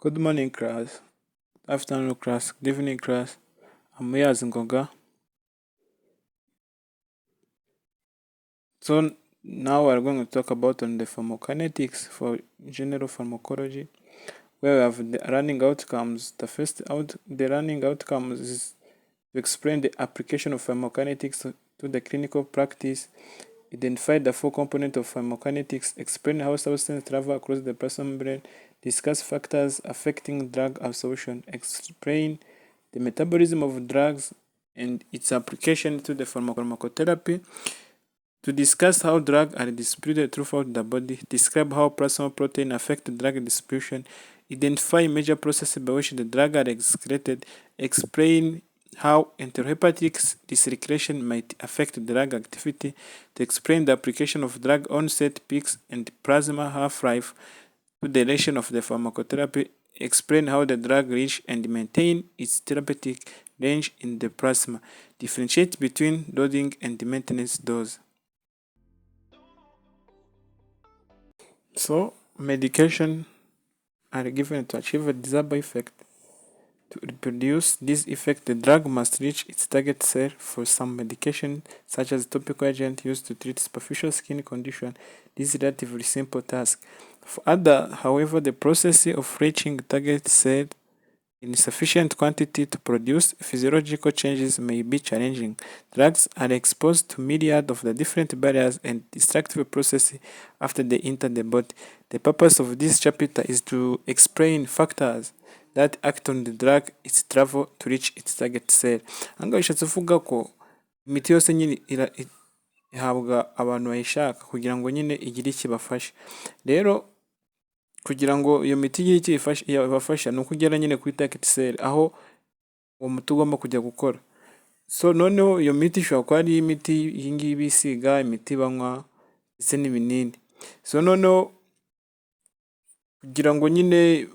Good morning, class. Afternoon, class. Good evening, class. I'm Yaz Ngoga. So now we're going to talk about on the pharmacokinetics for general pharmacology, where we have the running outcomes. The running outcomes is to explain the application of pharmacokinetics to the clinical practice, identify the four components of pharmacokinetics, explain how substances travel across the plasma membrane, discuss factors affecting drug absorption, explain the metabolism of drugs and its application to the pharmacotherapy, to discuss how drugs are distributed throughout the body, describe how plasma protein affect drug distribution, identify major processes by which the drugs are excreted, explain how enterohepatic recirculation might affect drug activity, to explain the application of drug onset peaks and plasma half-life to the duration of the pharmacotherapy, explain how the drug reach and maintain its therapeutic range in the plasma, differentiate between dosing and maintenance dose. So, medication are given to achieve a desired effect. To reproduce this effect, the drug must reach its target cell. For some medication, such as topical agent used to treat superficial skin condition, this is a relatively simple task. For other, however, the process of reaching target cell in sufficient quantity to produce physiological changes may be challenging. Drugs are exposed to myriad of the different barriers and destructive processes after they enter the body. The purpose of this chapter is to explain factors that act on the drug its travel to reach its target cell. Ahangaha bishatse kuvuga ko imiti yose nyine ihabwa abantu bayishaka kugira ngo nyine igire ikibafasha. Rero kugira ngo iyo miti igire icyo ibafasha ni uko ugera nyine kuri target cell aho uwo muti ugomba kujya gukora. So noneho iyo miti ishobora kuba ari imiti iyi ngiyi bisiga, imiti banywa ndetse n'ibinini. So noneho kugira ngo nyine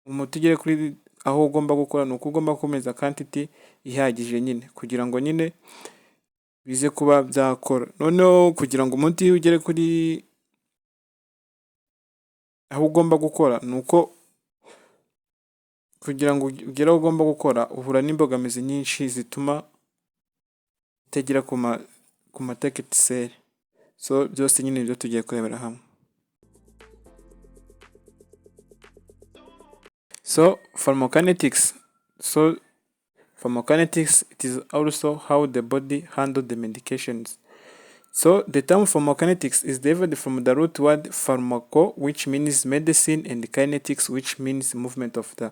umuti ugere kuri aho ugomba gukora ni uko ugomba gukomeza quantity ihagije nyine kugira ngo nyine bize kuba byakora. Noneho kugira ngo umuti ugere kuri aho ugomba gukora ni uko kugira ngo ugere aho ugomba gukora uhura n'imbogamizi nyinshi zituma utagera ku ma target cell. So byose nyine ibyo tugiye kurebera hamwe. So pharmacokinetics. Pharmacokinetics, it is also how the body handles the medications. So the term pharmacokinetics is derived from the root word pharmaco, which means medicine, and kinetics, which means movement of the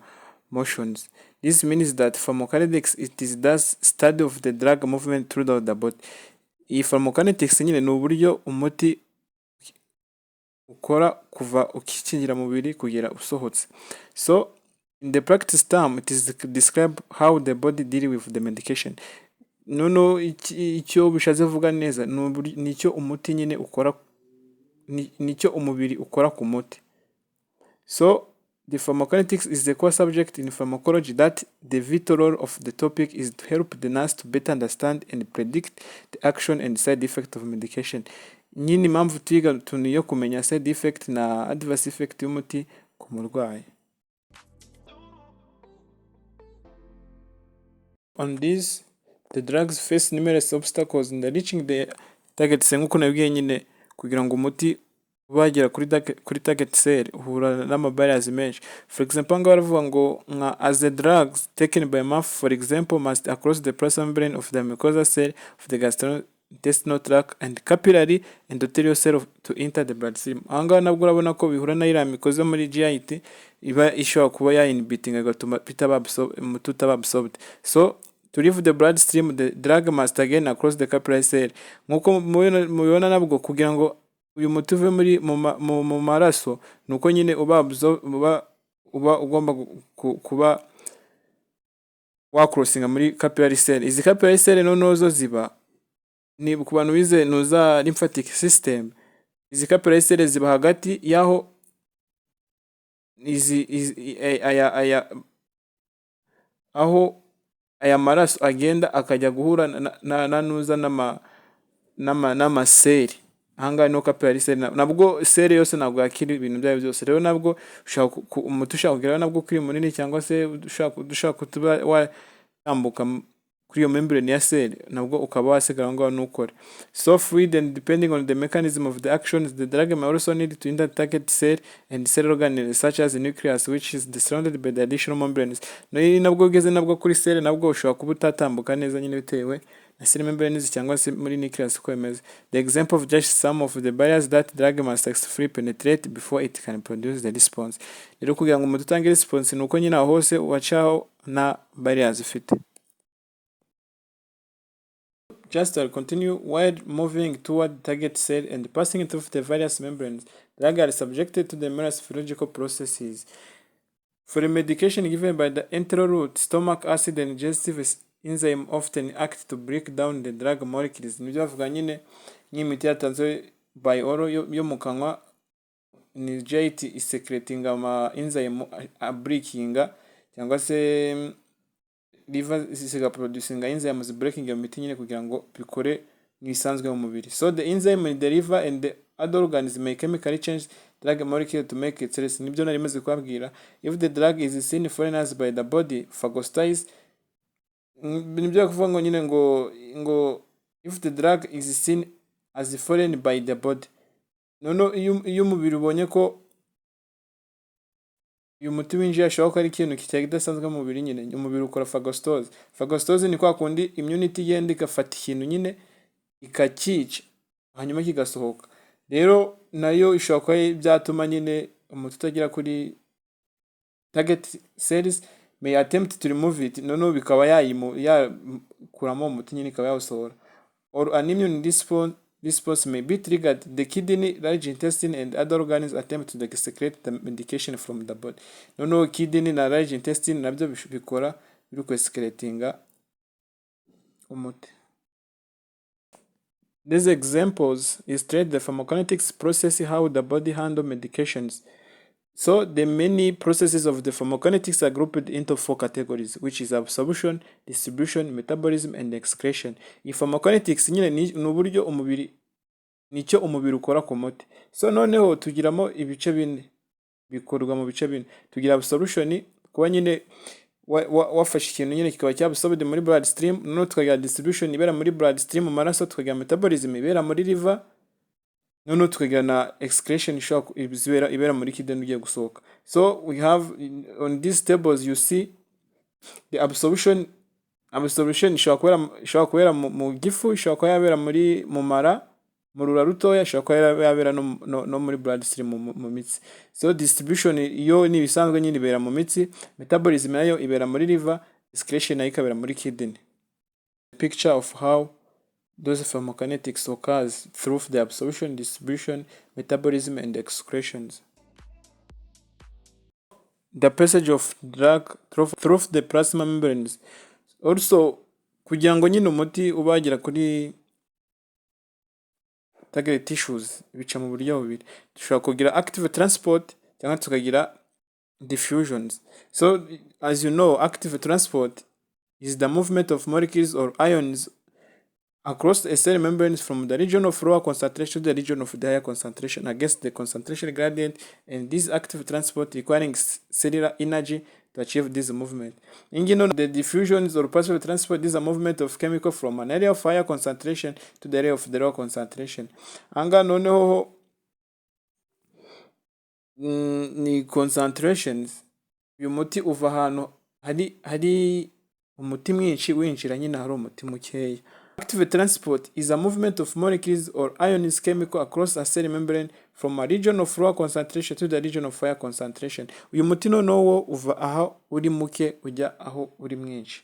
motions. This means that pharmacokinetics it is thus study of the drug movement throughout the body. Iyi pharmacokinetics nyine ni uburyo umuti ukora kuva ukikingira mu mubiri kugera usohotse. So in the practice term, it is describe how the body deal with the medication. Noneho icyo bishatse kuvuga neza nicyo umuti nyine ukora, nicyo umubiri ukora ku muti. So the pharmacokinetics is the core subject in pharmacology that the vital role of the topic is to help the nurse to better understand and predict the action and side effect of medication. Nyine impamvu twiga tuntu yo kumenya side effect na adverse effect y'umuti ku murwayi. On this, the drugs face numerous obstacles in reaching the target cell. Nk'uko nabwiye nyine kugira ngo umuti bagera kuri target cell uhura n'amabarriers menshi. For example, ngaho baravuga ngo as the drugs taken by mouth, for example, must across the plasma membrane of the mucosa cell of the gastrointestinal tract and capillary endothelial cell to enter the bloodstream. Ahangaha nabwo urabona ko bihura na iriya mikoze muri GIT iba ishobora kuba inhibiting agatuma umuti utaba absorbed. So to leave the bloodstream, the drug must again across the capillary cell. Nkuko mubibona nabwo kugira ngo uyu muti uve muri mu maraso nuko nyine uba ugomba kuba crossinga muri capillary cell. Izi capillary cell noneho zo ziba ni ku bantu bize nuza lymphatic system. Izi capillary cell ziba hagati yaho aho aya maraso agenda akajya guhura na nuza n'amaseri ahangaha no capillary cell nabwo cell yose ntabwo yakira ibintu byayo byose. Rero nabwo umuti ushaka kugeraho nabwo kuri munini, cyangwa se ushaka kutuba watambuka kuri iyo membrane ya cell, nabwo ukaba wasigara aho ngaho nukore. So fluid and depending on the mechanism of the actions, the drug may also need to enter target cell and cell organelles such as the nucleus, which is surrounded by the additional membranes. Nabwo ugeze nabwo kuri cell, nabwo ushobora kuba utatambuka neza nyine bitewe na cell membranes cyangwa se muri nucleus uko imeze. The example of just some of the barriers that drug must successfully penetrate before it can produce the response. Rero kugira ngo umuti utange response nuko nyine aho hose wacaho na barriers ufite. Just to continue, while moving toward target cell and passing through the various membranes, drugs are subjected to the numerous physiological processes. For a medication given by the enteral route, stomach acid and digestive enzyme often act to break down the drug molecules. Nibyo bavuga nyine nk'imiti yatanzwe by oral yo mu kanwa, ni GIT isecreting ama enzyme breakinga, cyangwa se liver zisiga producing enzymes breaking iyo miti nyine kugira ngo bikore n'isanzwe mu mubiri. So the enzyme in the liver and the other organs may chemically change drug molecule to make it less. Nibyo nari maze kubabwira. If the drug is seen foreigners by the body, phagocytized, nibyo kuvuga ngo nyine ngo if the drug is seen as foreign by the body, no iyo umubiri ubonye ko uyu muti winjiye ashobora ko ari ikintu kidasanzwe mu mubiri, nyine umubiri ukora phagocytose. Phagocytose ni kwa kundi immunity igenda igafata ikintu nyine ikakica hanyuma kigasohoka. Rero nayo ishobora kuba byatuma nyine umuti utagera kuri target cells, may attempt to remove it, noneho bikaba yakuramo umuti nyine ikaba yawusohora. Or an immune response may be triggered. The kidney, large intestine and other organs attempt to secrete the medication from the body. Noneho kidney na large intestine nabyo bikora biri secretinga umuti. These examples illustrate the pharmacokinetics process, how the body handle medications. So the many processes of the pharmacokinetics are grouped into 4 categories, which is absorption, distribution, metabolism and excretion. Iyi pharmacokinetics nyine ni uburyo umubiri nicyo umubiri ukora ku muti. So noneho tugiramo ibice bine, bikorwa mu bice bine. Tugira absorption, kuba nyine wafashe ikintu nyine kikaba cyabsorbed muri blood stream. Noneho tukagira distribution ibera muri blood stream mu maraso, tukagira metabolism ibera muri liver, noneho tukagira na excretion ibera muri kidney ugiye gusohoka. So we have on these tables you see the absorption ishobora kubera mu gifu, ishobora kuba yabera mu mara, mu rura rutoya, ishobora kuba yabera no muri blood stream mu mitsi. So distribution iyo ni bisanzwe nyine ibera mu mitsi, metabolism nayo ibera muri liver, excretion nayo ikabera muri kidney. Picture of how those pharmacokinetics occurs through the absorption, distribution, metabolism and excretions. The passage of drug through the plasma membranes. Also, kugira ngo nyine umuti ubagera kuri target tissues bica mu buryo bubiri. Dushobora kugira active transport cyangwa tukagira diffusions. So as you know, active transport is the movement of molecules or ions across a cell membranes from the region of lower concentration to the region of the higher concentration against the concentration gradient, and this active transport requiring cellular energy to achieve this movement. The diffusions or passive transport is a movement of chemical from an area of higher concentration to the area of the lower concentration. Anga noneho ni concentrations. Uyu muti uva ahantu hari umuti mwinshi winjira nyine hari umuti mukeya. Active transport is a movement of molecules or ions chemical across a cell membrane from a region of lower concentration to the region of higher concentration. Uyu muti noneho uva aho uri muke ujya aho uri mwinshi.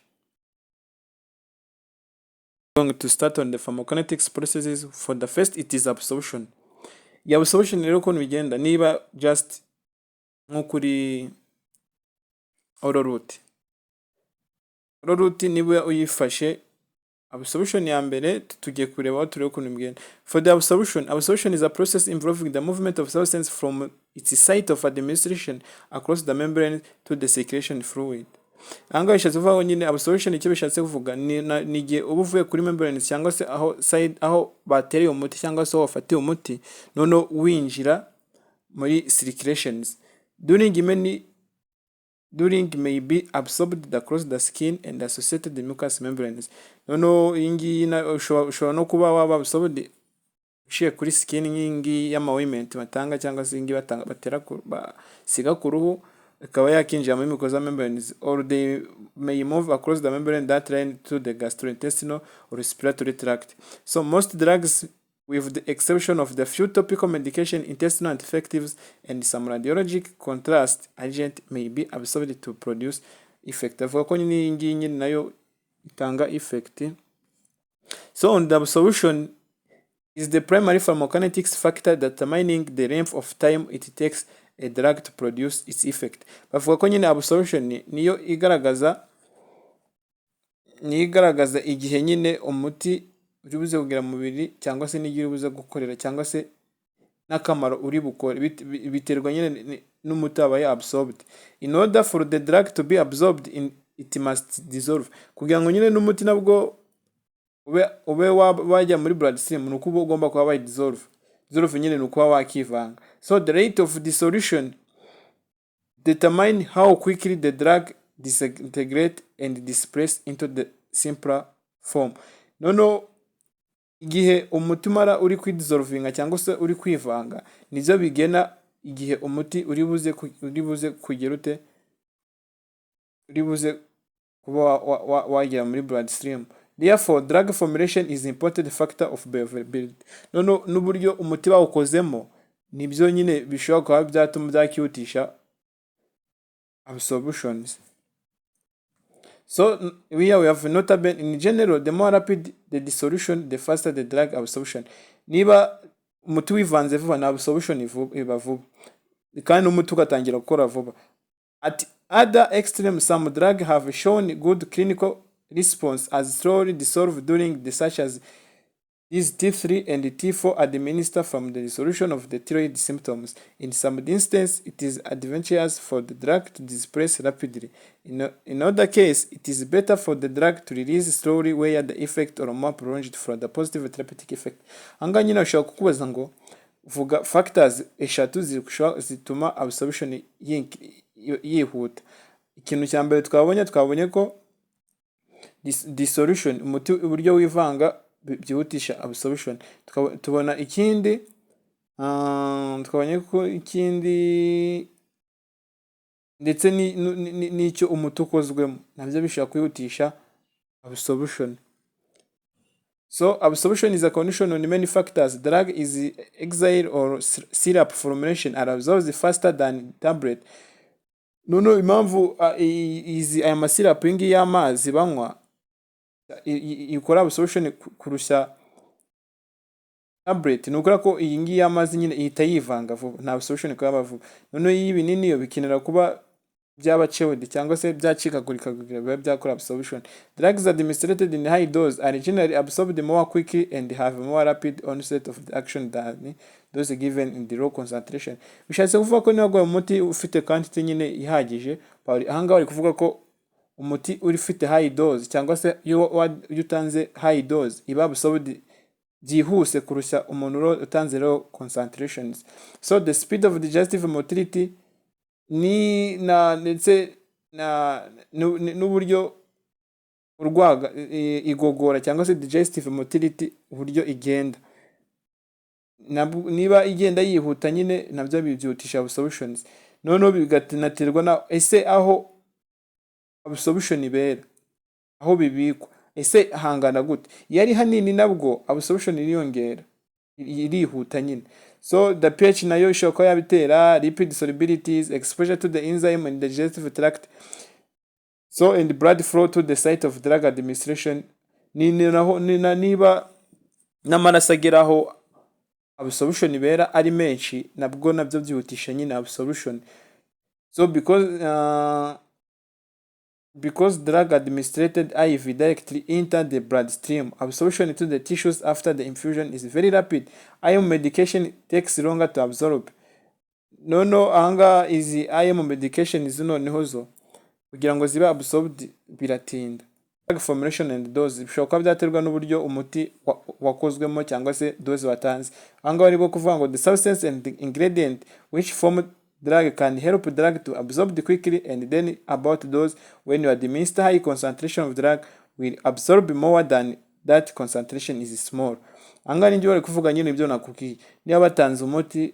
Going to start on the pharmacokinetics processes. For the first, it is absorption. Ya absorption rero ukuntu bigenda, niba just nko kuri oral route. Oral route niba uyifashe, absorption ya mbere tugiye kureba turebe ukuntu bigenda. For the absorption is a process involving the movement of substance from its site of administration across the membrane to the secretion fluid. ahangaha bishatse kuvuga ngo nyine absorption icyo bishatse kuvuga ni igihe uba uvuye kuri membrane cyangwa se aho batereye umuti cyangwa se aho wafatiye umuti noneho winjira muri circulations during may be absorbed across the skin and associated mucous membranes. Noneho iyi ngiyi ushobora no kuba waba absorbed ushiye kuri skin y'ingi y'amawiment batanga cyangwa se ingi batera basiga ku ruhu ikaba yakinjira muri mucosa membranes, or they may move across the membrane that line to the gastrointestinal or respiratory tract. So most drugs, with the exception of the few topical medication, intestinal anti-infectives, and some radiologic contrast agent, may be absorbed to produce effect. Avuga ko nyine iyi ngiyi nyine nayo itanga effect. So on the absorption is the primary pharmacokinetics factor determining the length of time it takes a drug to produce its effect. Bavuga ko nyine absorption niyo igaragaza igihe nyine umuti uri buze kugira mu mubiri cyangwa se n'igihe uri buze gukorera cyangwa se n'akamaro uri bukore, biterwa nyine n'umuti wabaye absorbed. In order for the drug to be absorbed it must dissolve. Kugira ngo nyine n'umuti nabwo ube wajya muri bloodstream nuko uba ugomba kuba wayi dissolve nyine nuko wakivanga. So the rate of dissolution determine how quickly the drug disintegrate and disperse into the simpler form. Noneho igihe umuti umara uri kwidissolvinga cyangwa se uri kwivanga nibyo bigena igihe umuti uri buze kugira ute, uri buze kuba wagera muri bloodstream. Therefore, drug formulation is important factor of bioavailability. Noneho n'uburyo umuti bawukozemo nibyo nyine bishobora kuba byatuma byakihutisha absorptions. So we have notable in general, the more rapid the dissolution, the faster the drug absorption. Niba umuti wivanze vuba na absorption iba vuba kandi umuti ugatangira gukora vuba. At other extreme, some drugs have shown good clinical response as slowly dissolved during the such as these T3 and T4 administered from the dissolution of the thyroid symptoms. In some instances, it is advantageous for the drug to disperse rapidly. In other cases, it is better for the drug to release slowly where the effect or more prolonged for the positive therapeutic effect. Anga nyine ushobora kukubaza ngo vuga factors eshatu zituma absorption yihuta. Ikintu cya mbere twabonye ko dissolution, umuti uburyo wivanga byihutisha absorption. Tubona ikindi twabonye ko ikindi ndetse n'icyo umuti ukozwemo nabyo bishobora kwihutisha absorption. So absorption is a condition on many factors. Drug is exile or syrup formulation are absorbed faster than tablet. Noneho impamvu aya masirap y'ingi y'amazi banywa ikora absorption kurusha tablet ni ukora ko iyi ngiyi y'amazi nyine ihita yivanga vuba, nta absorption ikaba vuba. Noneho iyi binini yo bikenera kuba byaba chewed cyangwa se byacikagurika kugira bibe byakora absorption. Drugs administered in high dose are generally absorbed more quickly and have more rapid onset of the action than those given in the low concentration. Bishatse kuvuga ko niba umuti ufite quantity nyine ihagije, ahangaha bari kuvuga ko umuti uri ufite high dose cyangwa se iyo utanze high dose iba absorbed byihuse kurusha umuntu utanze low concentrations. So the speed of digestive motility ndetse n'uburyo urwaga igogora cyangwa se digestive motility uburyo igenda, niba igenda yihuta nyine nabyo bibyihutisha absorptions. Noneho biganaterwa na ese aho absorption ibera, aho bibikwa ese hangana gute. Iyo ari hanini nabwo absorption iriyongera, irihuta nyine. So the pH nayo ishobora kuba yabitera, lipid solubilities, exposure to the enzyme in the digestive tract, so and blood flow to the site of drug administration. Niba n'amaraso ageraho absorption ibera ari menshi nabwo nabyo byihutisha nyine absorption. So because drug administered IV directly enter the bloodstream, absorption into the tissues after the infusion is very rapid. IM medication takes longer to absorb. Noneho ahanga izi IM medication izo noneho zo kugira ngo zibe absorbed biratinda. Drug formulation and dose bishobora kuba byaterwa n'uburyo umuti wakozwemo cyangwa se dose watanze. Ahangaha ari bwo kuvuga ngo the substance and the ingredient which form drug can help drug to absorb quickly, and then about dose, when you administer high concentration of drug will absorb more than that concentration is small. Ahangaha ni bari kuvuga nyine ibyo nakubwiye, niba batanze umuti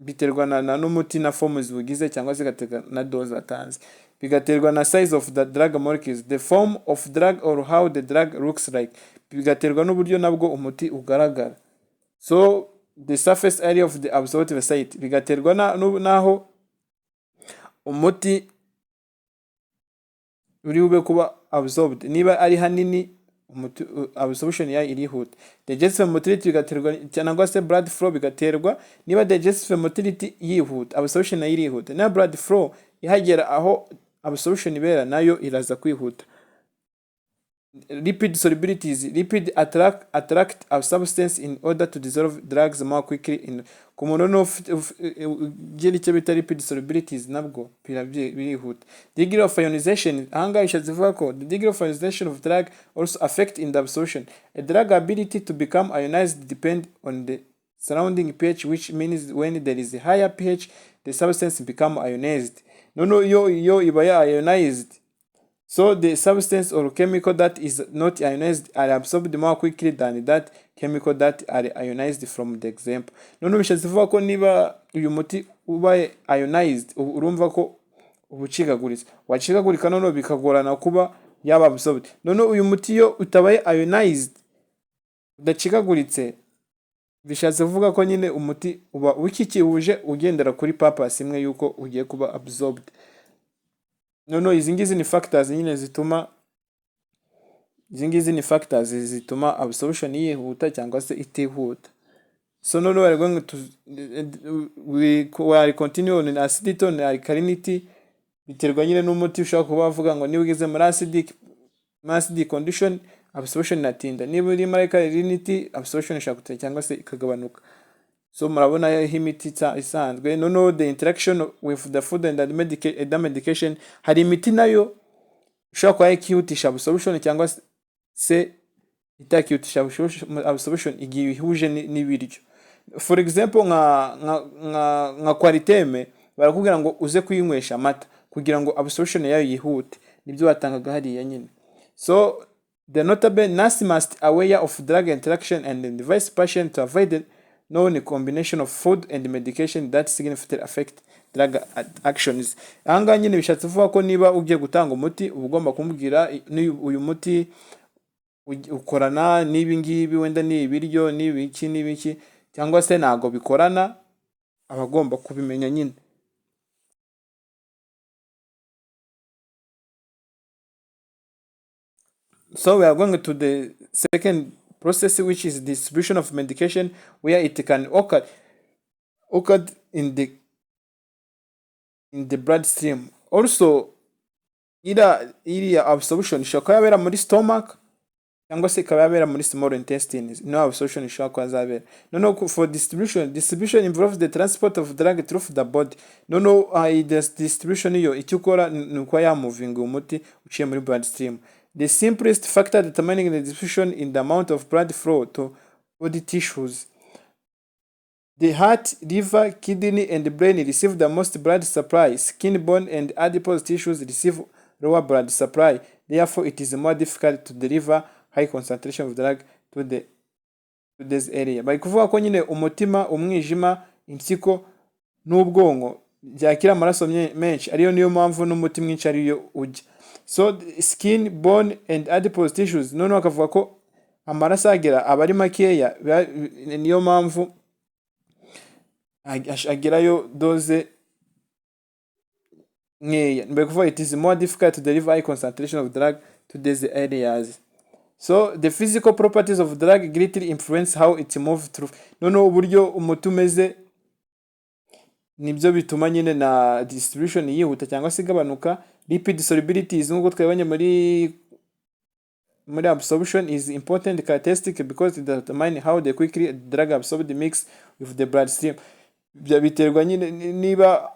biterwa na n'umuti na form ziwugize cyangwa se gaterwa na dose watanze, bigaterwa na size of the drug molecules, the form of drug or how the drug looks like, bigaterwa n'uburyo nabwo umuti ugaragara. So the surface area of the absorptive site, bigaterwa naho umuti uri bube kuba absorbed, niba ari hanini umuti absorption yayo irihuta. Digestive motility bigaterwa cyangwa se blood flow, bigaterwa niba digestive motility yihuta absorption nayo irihuta, na blood flow ihagera aho absorption ibera nayo iraza kwihuta. Lipid solubilities, lipid attract a substance in order to dissolve drugs more quickly in kumuntu no geri cyo bita lipid solubilities nabwo birihuta. Degree of ionization, ahangaha ishazivuga ko the degree of ionization of drug also affect in the absorption. A drug ability to become ionized depend on the surrounding pH, which means when there is a higher pH the substance become ionized. Yo iba ionized, so the substance or chemical that is not ionized are absorbed more quickly than that chemical that are ionized from the example. Bishazivuga ko niba uyu muti ubaye ionized urumva ko ubucikaguritse, wacikagurika bikagorana kuba yaba absorbed. Uyu muti yo utabaye ionized udacikaguritse, bishatse kuvuga ko nyine umuti uba wikikihuje ugendera kuri purpose imwe yuko ugiye kuba absorbed. Izi ngizi ni factors nyine zituma absorption yihuta cyangwa se itihuta. So we are going to we continue on acidity and alkalinity, biterwa nyine n'umuti ushaka kuba bavuga ngo niba ugeze muri acidic condition absorption inatinda, niba uri muri alkalinity absorption ishaka cyangwa se ikagabanuka. So murabona imiti isanzwe. The interaction with the food and the medication, hari imiti nayo ushobora kuba ikihutisha absorption cyangwa se itakihutisha absorption igihe ihuje n'ibiryo. For example nka kwariteme barakubwira ngo uze kuyinywesha amata kugira ngo absorption yayo yihute, nibyo watangaga hariya nyine. So the notable nurse must aware of drug interaction and advise patient to avoid known combination of food and medication that significantly affect drug actions. Ahangaha nyine bishatse kuvuga ko niba ugiye gutanga umuti uba ugomba kumubwira uyu muti ukorana n'ibi ngibi, wenda ni ibiryo n'ibiki cyangwa se ntago bikorana, abagomba kubimenya nyine. So we are going to the second process, which is distribution of medication, where it can occur in the bloodstream. Also iriya absorption ishobora kuba yabera muri stomach cyangwa se ikaba yabera muri small intestines, no absorption ishobora kuba zabera. For distribution involves the transport of drug through the body. Distribution iyo icyo ukora ni uko yamuvinga umuti uciye muri bloodstream. The simplest factor determining the distribution in the amount of blood flow to body tissues. The heart, liver, kidney, and brain receive the most blood supply. Skin, bone, and adipose tissues receive lower blood supply. Therefore, it is more difficult to deliver high concentration of drug to this area. Bari kuvuga ko nyine umutima, umwijima, impyiko n'ubwonko byakira amaraso menshi, ariyo niyo mpamvu n'umuti mwinshi ariyo ujya. So skin, bone, and adipose tissues, noneho akavuga ko amaraso agera aba ari makeya, niyo mpamvu agerayo doze nkeya. Mbere kuvuga it is more difficult to deliver high concentration of drug to these areas. So the physical properties of drug greatly influence how it moves through. Noneho uburyo umuti umeze nibyo bituma nyine na distribution yihuta cyangwa se igabanuka. Lipid solubilities nk'uko twabonye muri absorption is important characteristic because it determines how the quickly drug absorbed mix with the bloodstream. Biterwa nyine niba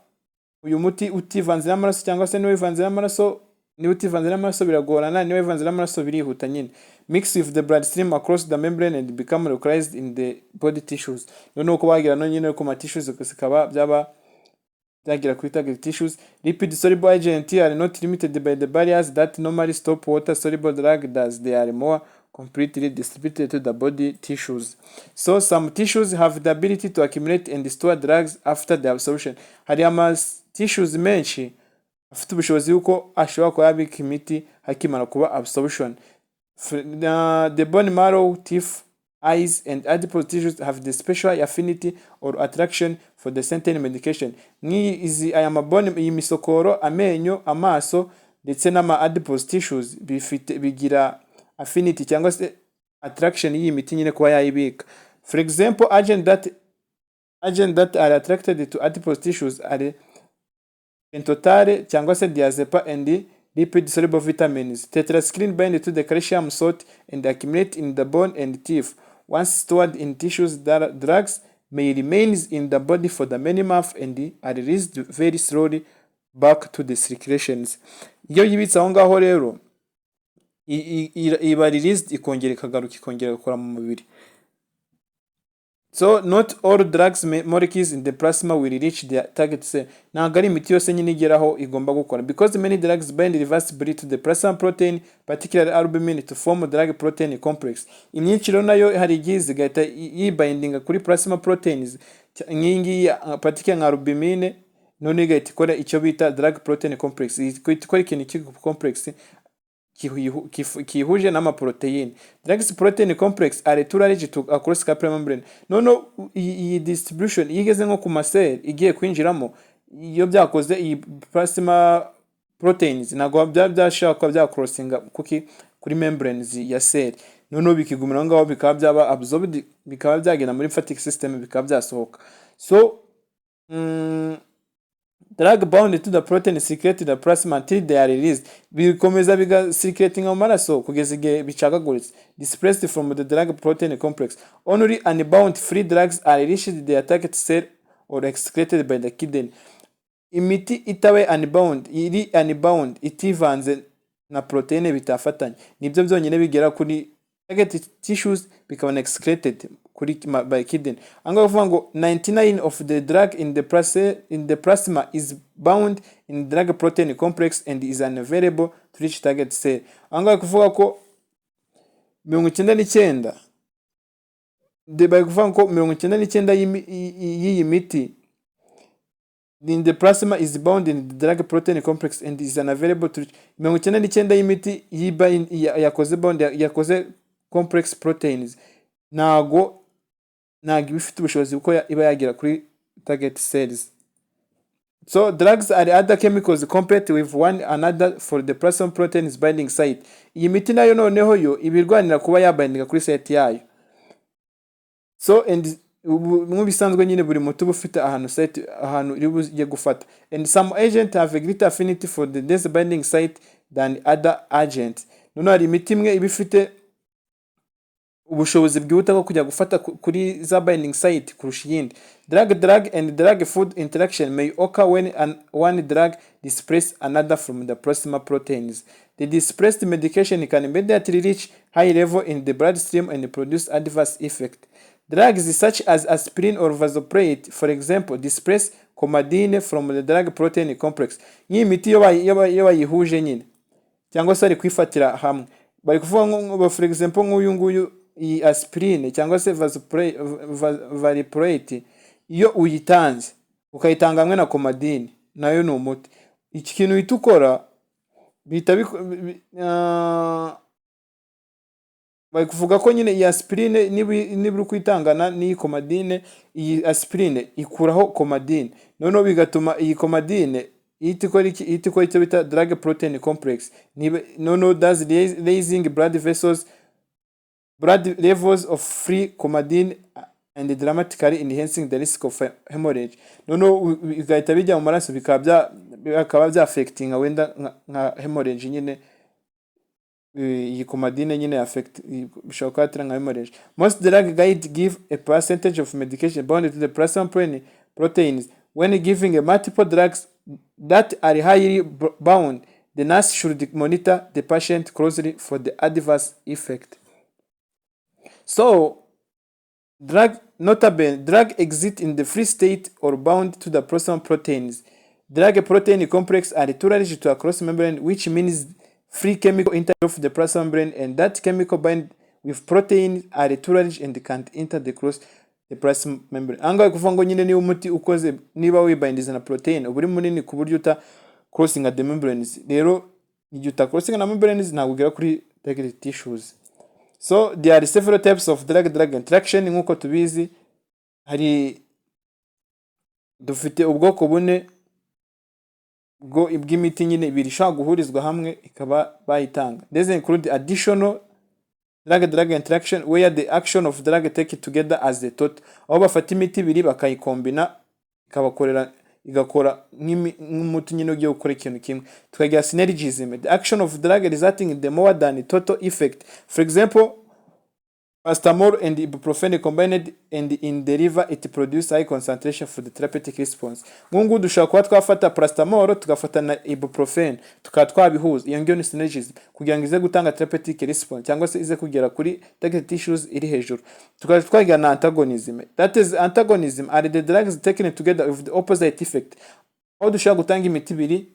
uyu muti utivanze n'amaraso cyangwa se niba wivanze n'amaraso, niba utivanze n'amaraso biragorana, niba wivanze n'amaraso birihuta nyine. Mix with the blood stream across the membrane and become localized in the body tissues. Noneho uko bagira no nyine ku ma tissues zikaba byagira kuri target tissues. Lipid soluble agent are not limited by the barriers that normally stop water soluble drug does. They are more completely distributed to the body tissues. So some tissues have the ability to accumulate and store drugs after the absorption. Hari ama tissues menshi afite ubushobozi yuko ashobora kuba yabika imiti hakimara kuba absorption. The bone marrow, teeth, eyes, and adipose tissues have the special affinity or attraction for the certain medication. Nk'izi aya mabone, iyi misokoro, amenyo, amaso ndetse n'ama adipose tissues bigira affinity cyangwa se attraction y'iyi miti nyine kuba yayibika. For example, agent that are attracted to adipose tissues are pentotale cyangwa se diazepa and lipid soluble vitamins. Tetracycline bind to the calcium salt and accumulate in the bone and teeth. Once stored in tissues, drugs may remain in the body for the many months and are released very slowly back to the circulations. Iyo yibitse aho ngaho rero iba released ikongera ikagaruka ikongera gukora mu mubiri. So not all drugs molecules in the plasma will reach their target cell. Ntabwo ari imiti yose nyine igeraho igomba gukora, because many drugs bind reversibly to the plasma protein, particularly albumin, to form drug protein complex. Imyinshi rero nayo hari igihe zigahita yibindinga kuri plasma proteins nk'ingi particularly nka albumin, none igahita ikora icyo bita drug protein complex. Ikora ikintu cy'iki complex kihuje n'amaprotein. Drugs protein complex are too large to across capillary membrane. Nono iyi distribution igeze nko ku masel igiye kwinjiramo, iyo byakoze iyi plasma proteins ntabwo byashaka bya crossinga kuri membranes ya cell, noneho bikigumira ngaho bikaba byaba absorbed, bikaba byagenda muri lymphatic system, bikaba byasohoka. So drug bound to the protein circulate the plasma until they are released. Bikomeza biga circulating mu maraso kugeza igihe bicagaguritse, displaced from the drug protein complex. Only unbound free drugs are reached the target cell or excreted by the kidney. Imiti itawe unbound, iri unbound itivanze na proteine bitafatanye, nibyo byonyine bigera kuri target tissues bikaba excreted by kidney. Anga kuvuga ngo 99 of the drug in the plasma is bound in drug protein complex and is unavailable to reach target cell. Anga kuvuga ko 99 bari kuvuga ko 99 y'iyi miti in the plasma is bound in the drug protein complex and is unavailable to reach. 99 y'imiti yakoze bound yakoze complex proteins ntago ibifite ubushobozi kuko iba yagira kuri target cells. So drugs are other chemicals compete with one another for the plasma proteins binding site. Iyi miti nayo noneho yo ibirwanira kuba yabindinga kuri site yayo. So and mu bisanzwe nyine buri muti ufite ahantu iri bugiye gufata, and some agents have a greater affinity for the binding site than other agents. Noneho hari imiti imwe ibifite ubushobozi bwihuta bwo kujya gufata kuri za binding site kurusha iyindi. Drug and drug food interaction may occur when one drug displaces another from the plasma proteins. The displaced medication can immediately reach high level in the bloodstream and produce adverse effect. Drugs such as aspirin or vasoprate, for example, displace comadine from the drug protein complex. Iyi miti yo bayihuje nyine cyangwa se ari kwifatira hamwe, bari kuvuga ngo for example nk'uyu nguyu iyi aspirine cyangwa se vasoprate, iyo uyitanze ukayitanga hamwe na comadine nayo ni umuti. Iki kintu uhita ukora bita bari kuvuga ko nyine iyi aspirine niba kwitangana n'iyi comadine, iyi aspirine ikuraho comadine, noneho bigatuma iyi comadine ihita ikora icyo bita drug protein complex, noneho does raising blood levels of free comadine and dramatically enhancing the risk of hemorrhage. Noneho bigahita bijya mu maraso bikaba bya affecting wenda nka hemorrhage nyine. Iyi comadine nyine affect bishobora kwatira nka hemorrhage. Most drug guides give a percentage of medication bound to the plasma proteins. When giving multiple drugs, that are highly bound, the nurse should monitor the patient closely for the adverse effect. So, drug exist in the free state or bound to the protein proteins. Drug protein complex are tolerated to a cross membrane, which means free chemical enter of the plasma membrane, and that chemical bind with protein are tolerated and can't enter the plasma membrane. Angahe kuvuga ngo nyine niba umuti ukoze niba wibindiza na protein uburi munini ku buryo uta crossing the membranes, rero igihe uta crossing na membranes ntabwo ugera kuri target tissues. So there are several types of drug interaction. Nkuko tubizi hari dufite ubwoko bune bw'imiti nyine ibiri ishobora guhurizwa hamwe ikaba bayitanga. These include additional drug interaction where the action of drug take together as the total, aho bafata imiti ibiri bakayikombina igakora nk'umuti nyine ugiye gukora ikintu kimwe. Tukagira synergism, the action of drug resulting in the more than total effect. For example, paracetamol and ibuprofen combined, and in the liver it produces high concentration for the therapeutic response. Ngungu dushobora kuba twafata paracetamol tugafata na ibuprofen tukaba twabihuza, iyo ngiyo ni synergism, kugira ngo ize gutanga therapeutic response cyangwa se ize kugera kuri target tissues iri hejuru. Tukaba twagira na antagonism, that is antagonism are the drugs taken together with the opposite effect, aho dushobora gutanga imiti ibiri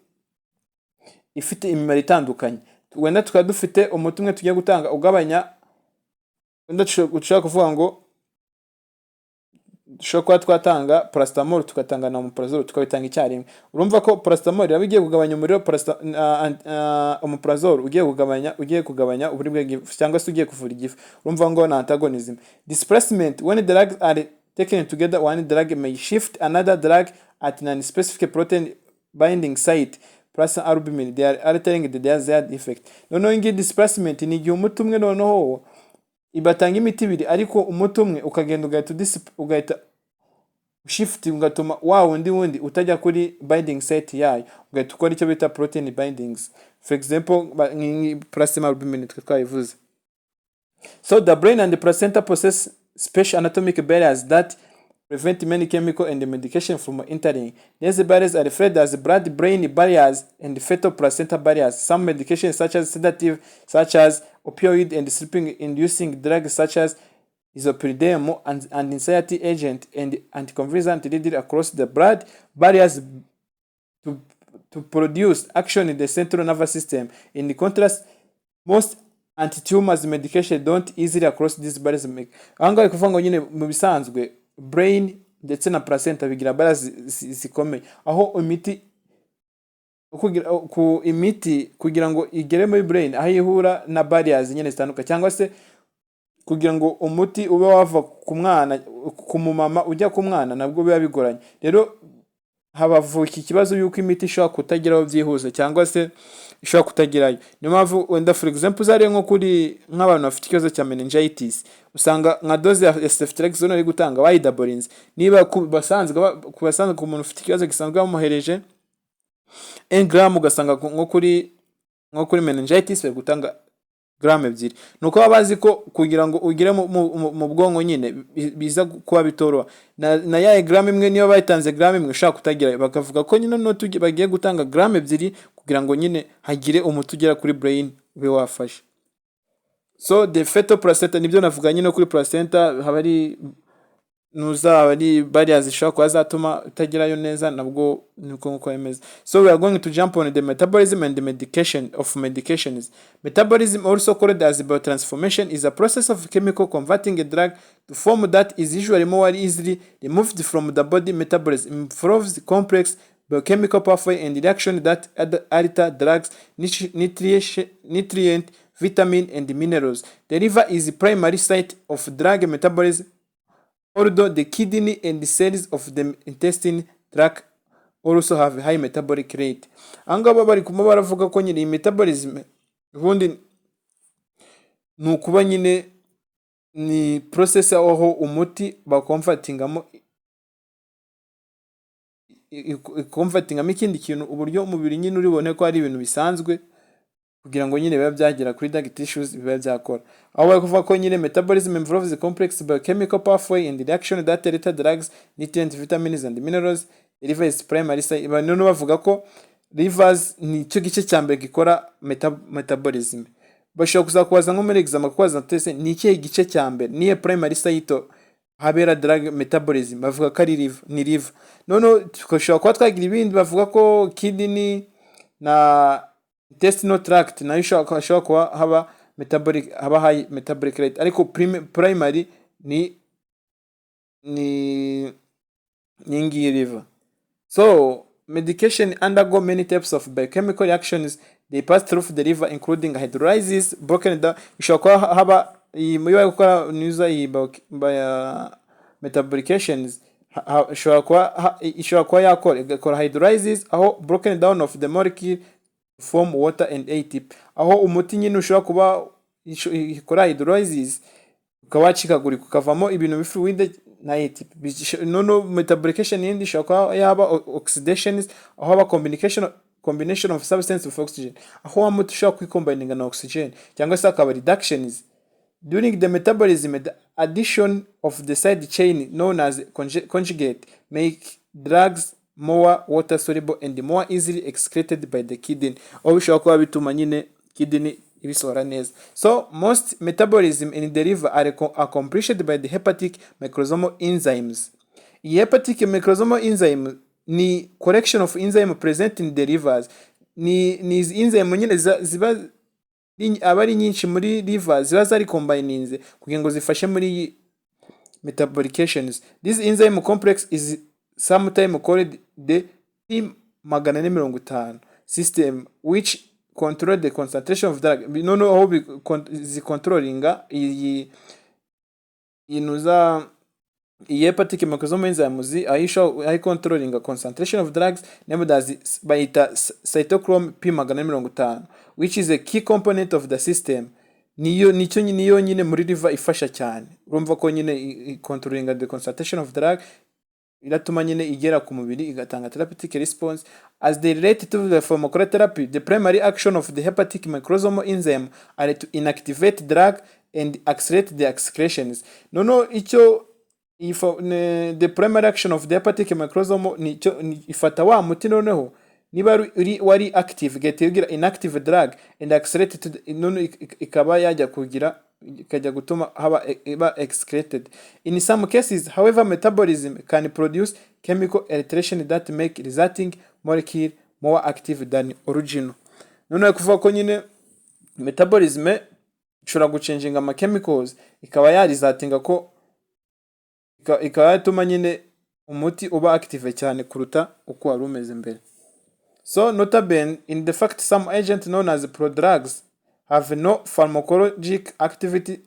ifite imimaro itandukanye. Wenda tukaba dufite umuti umwe tugiye gutanga ugabanya, wenda dushobora kuvuga ngo dushobora kuba twatanga paracetamol tugatanga na omeprazole tukabitanga icyarimwe. Urumva ko paracetamol yaba igiye kugabanya umuriro, omeprazole ugiye kugabanya uburibwe bw'igifu cyangwa se ugiye kuvura igifu. Urumva ngo na antagonism. Displacement, when drugs are taken together, one drug may shift another drug at an specific protein binding site plus albumin, they are altering the desired effect. Noneho ngi displacement ni igihe umuti umwe noneho ibatanga imiti ibiri ariko umuti umwe ukagenda ugahita shift ugatuma wundi utajya kuri binding site yayo, ugahita ukora icyo bita protein bindings. For example, plasma albumin twayivuze. So the brain and the placenta possess special anatomic barriers that prevent many chemical and medication from entering. These barriers are referred as blood-brain barriers and fetal placenta barriers. Some medications such as sedative, such as opioid and sleeping-inducing drugs such as isopridenol and anxiety agent and anticonvulsant lead across the blood barriers to produce action in the central nervous system. In contrast, most anti-tumors medication don't easily cross these barriers. Angahe kuvuga ngo nyine mu bisanzwe brain ndetse na placenta bigira barriers zikomeye, aho imiti kugira ngo igere muri brain aho ihura na barriers nyine zitandukanye, cyangwa se kugira ngo umuti ube wava ku mwana ku mumama ujya ku mwana nabwo biba bigoranye. Rero habavuka ikibazo yuko imiti ishobora kutageraho byihuse cyangwa se ishobora kutagerayo. Niyo mpamvu wenda for example zari nko kuri nk'abantu bafite ikibazo cya meningitis, usanga nka dose ya ceftriaxone ari gutanga bayidaborinze. Niba basanzwe ku muntu ufite ikibazo gisanzwe bamuhereje 1 gram, ugasanga nko kuri meningitis bari gutanga gram 2. Nuko babazi ko kugira ngo ugire mu bwonko nyine biza kuba bitoroha na ya gram imwe niyo bayitanze gram imwe ushaka kutagira, bakavuga ko nyine no bagiye gutanga gram 2 kugira ngo nyine hagire umuti ugera kuri brain ube wafashe. So the fetal placenta nibyo navuga nyine kuri placenta haba ari barriers zishobora kuba zatuma utagerayo neza, nabwo niko nko yemeza. So we are going to jump on the metabolism and the medication of medications. Metabolism, also called as biotransformation, is a process of chemical converting a drug to form that is usually more easily removed from the body. Metabolism involves complex biochemical pathway and reaction that alter drugs, nutrient, vitamin and minerals. The liver is the primary site of drug metabolism, although the kidney and the cells of the intestine tract also have high metabolic rate. Angaba bari kuma baravuga ko nyine metabolism ubundi nukuba nyine ni process aho umuti bakonvertingamo ikindi kintu uburyo umubiri nyine uribone ko ari ibintu bisanzwe kugira ngo nyine biba byagera kuri target tissues biba byakora. Aho bari kuvuga ko nyine metabolism involves a complex biochemical pathway and reaction that alter drugs, nutrients, vitamins and minerals. liver is primary site none bavuga ko livers ni cyo gice cya mbere gikora metabolism. Bashobora kuzakubaza nko muri exam kubaza tese ni ikihe gice cya mbere niye primary site habera drug metabolism, bavuga ko ari liver, ni liver. None tukashobora kuba twagira ibindi bavuga ko kidney na intestinal tract nayo ishobora kuba haba high metabolic rate, ariko primary ni ngiyi liver. So medication undergo many types of biochemical reactions. They pass through the liver including hydrolysis, broken down. Ishobora kuba haba iyo gukora niza metabolications ishobora kuba yakora hydrolysis, aho broken down of the molecule form water and ATP, aho umuti nyine ushobora kuba ikora hydrolysis ukaba wacikagurika ukavamo ibintu bifluide na ATP. Nono metabolication yindi ishobora kuba yaba oxidations, aho haba combination of substance of oxygen, aho umuti ushobora kwicombininga na oxygen, cyangwa se akaba reductions. During the metabolism, the addition of the side chain known as conjugate make drugs more water soluble and more easily excreted by the kidney. Aho bishobora kuba bituma nyine kidney ibisohora neza. So most metabolism in the liver are accomplished by the hepatic microsomal enzymes. The hepatic microsomal enzyme ni collection of enzyme present in the livers. Ni enzyme nyine ziba abari nyinshi muri liver ziba zari combininze kugira ngo zifashe muri metabolications. This enzyme complex is sometimes called the P450 system, which control the concentration of drug. Noneho aho zicontrollinga iyi hepatic microsomal enzymes aho controllinga concentration of drugs, named as bayita cytochrome P450, which is a key component of the system. Niyo nyine muri liver ifasha cyane. Urumva ko nyine controllinga the concentration of drug iratuma nyine igera ku mubiri igatanga therapeutic response. As they relate to the pharmacotherapy, the primary action of the hepatic microsomal enzyme are to inactivate drug and accelerate the excretions. Nono icyo the primary action of the hepatic microsomal ni ifata wa muti noneho niba wari active getigira inactive drug and accelerate to nono ikaba yajya kugira ikajya gutuma haba excreted. In some cases, however, metabolism can produce chemical alteration that make resulting molecule more active than original. Noneho kuvuga ko nyine metabolism ishobora guchanginga ama chemicals ikaba yarizatinga ko ikaba yatuma nyine umuti uba active cyane kuruta uko wari umeze mbere. So notably, in the fact some agents known as prodrugs have no pharmacologic activity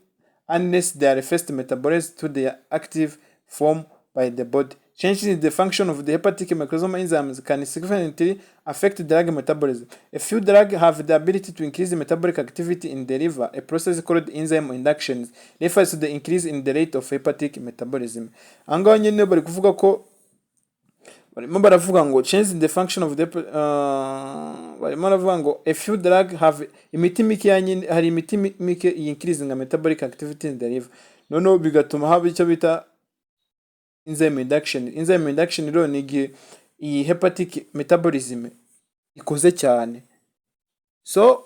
unless they are first metabolized to their active form by the body. Changes in the function of the hepatic microsomal enzymes can significantly affect drug metabolism. A few drugs have the ability to increase metabolic activity in the liver. A process called enzyme induction refers to the increase in the rate of hepatic metabolism. Angaho nyine bari kuvuga ko barimo baravuga ngo change in the function of the barimo baravuga ngo a few drugs have imiti mike hari imiti mike increasing metabolic activity in the liver. Noneho bigatuma haba icyo bita enzyme induction. Enzyme induction rero ni igihe iyi hepatic metabolism ikoze cyane. So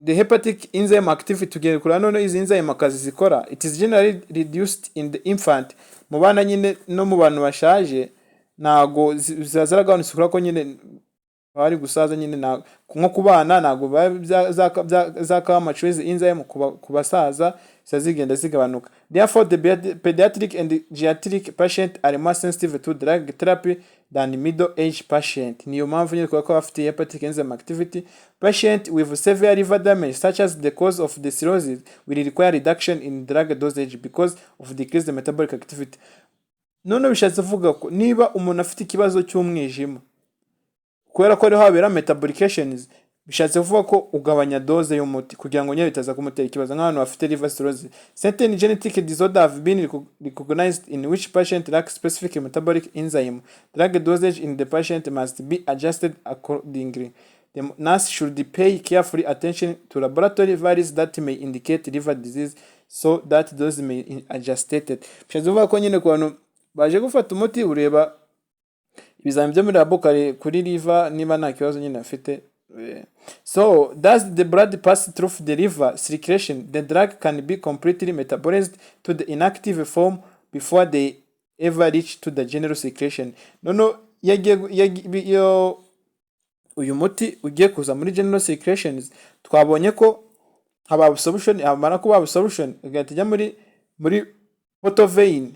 the hepatic enzyme activity together kuri none izi enzyme akazi zikora, it is generally reduced in the infant. Mu bana nyine no mu bantu bashaje nago zazaragabanutse kuri ko nyine bari gusaza nyine nko kubana nago zaka machuizi enzyme kubasaza zigenda zigabanuka. Therefore the pediatric and geriatric patient are more sensitive to drug therapy than middle age patient. Niyo mpamvu nyine kwa afite hepatic enzyme activity. Patient with severe liver damage such as the cause of the cirrhosis will require reduction in drug dosage because of decreased metabolic activity. None bishatse kuvuga ko niba umuntu afite ikibazo cy'umwijima kubera ko ari habera metabolications, bishatse kuvuga ko ugabanya dose y'umuti kugira ngo nyine bitaza kumutera ikibazo. Nk'abantu bafite liver cirrhosis, certain genetic disorder have been recognized in which patient lacks specific metabolic enzyme. Drug dosage in the patient must be adjusted accordingly. The nurse should pay carefully attention to laboratory values that may indicate liver disease so that those may be adjusted. Bishatse kuvuga ko nyine ku bantu baje gufata umuti ureba ibizamini byo muri labo kuri liver niba nta kibazo nyine afite. So does the blood pass through the liver circulation, the drug can be completely metabolized to the inactive form before they ever reach to the general circulation. Nono iyo uyu muti ugiye kuza muri general circulations, twabonye ko haba absorption, hamara kuba absorption igahita ijya muri portal vein,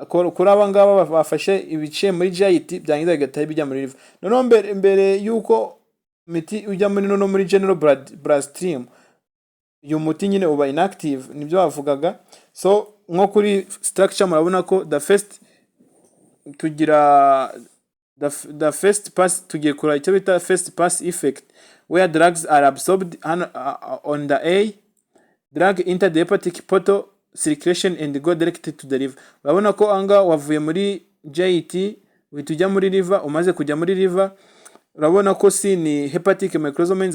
kuri aba ngaba bafashe ibice muri GIT byangiza igahita bijya muri liver. Noneho mbere yuko miti ujya muri general blood stream, uyu muti nyine uba inactive, nibyo bavugaga. So nko kuri structure murabona ko the first pass tugiye kura icyo bita first pass effect, where drugs are absorbed on the A, drug enter the hepatic portal circulation and go directly to the liver. Urabona ko anga wavuye muri GIT uhita ujya muri liver, umaze kujya muri liver urabona ko ni hepatic microsomal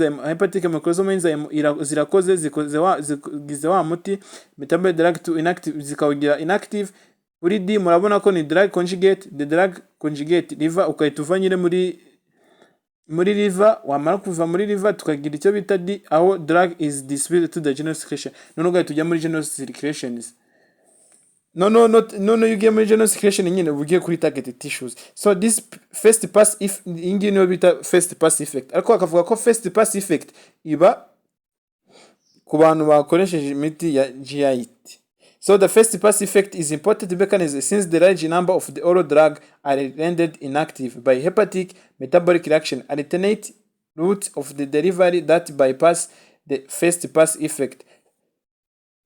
enzyme zirakoze zigize wa muti metabolic drug to inactive zikawugira inactive. Kuri D murabona ko ni drug conjugate, the drug conjugate liver ukahita uva nyine muri liver. Wamara kuva muri liver tukagira icyo bita D, aho drug is distributed to the general circulation. None ugahita ujya muri general circulations. No, you get muri general circulation nyine ugiye kuri target tissues. So this first pass if ingi no bita first pass effect, ariko akavuga ko first pass effect iba ku bantu bakoresheje imiti ya GIT. So the first pass effect is important mechanism since the large number of the oral drug are rendered inactive by hepatic metabolic reaction, alternate route of the delivery that bypass the first pass effect.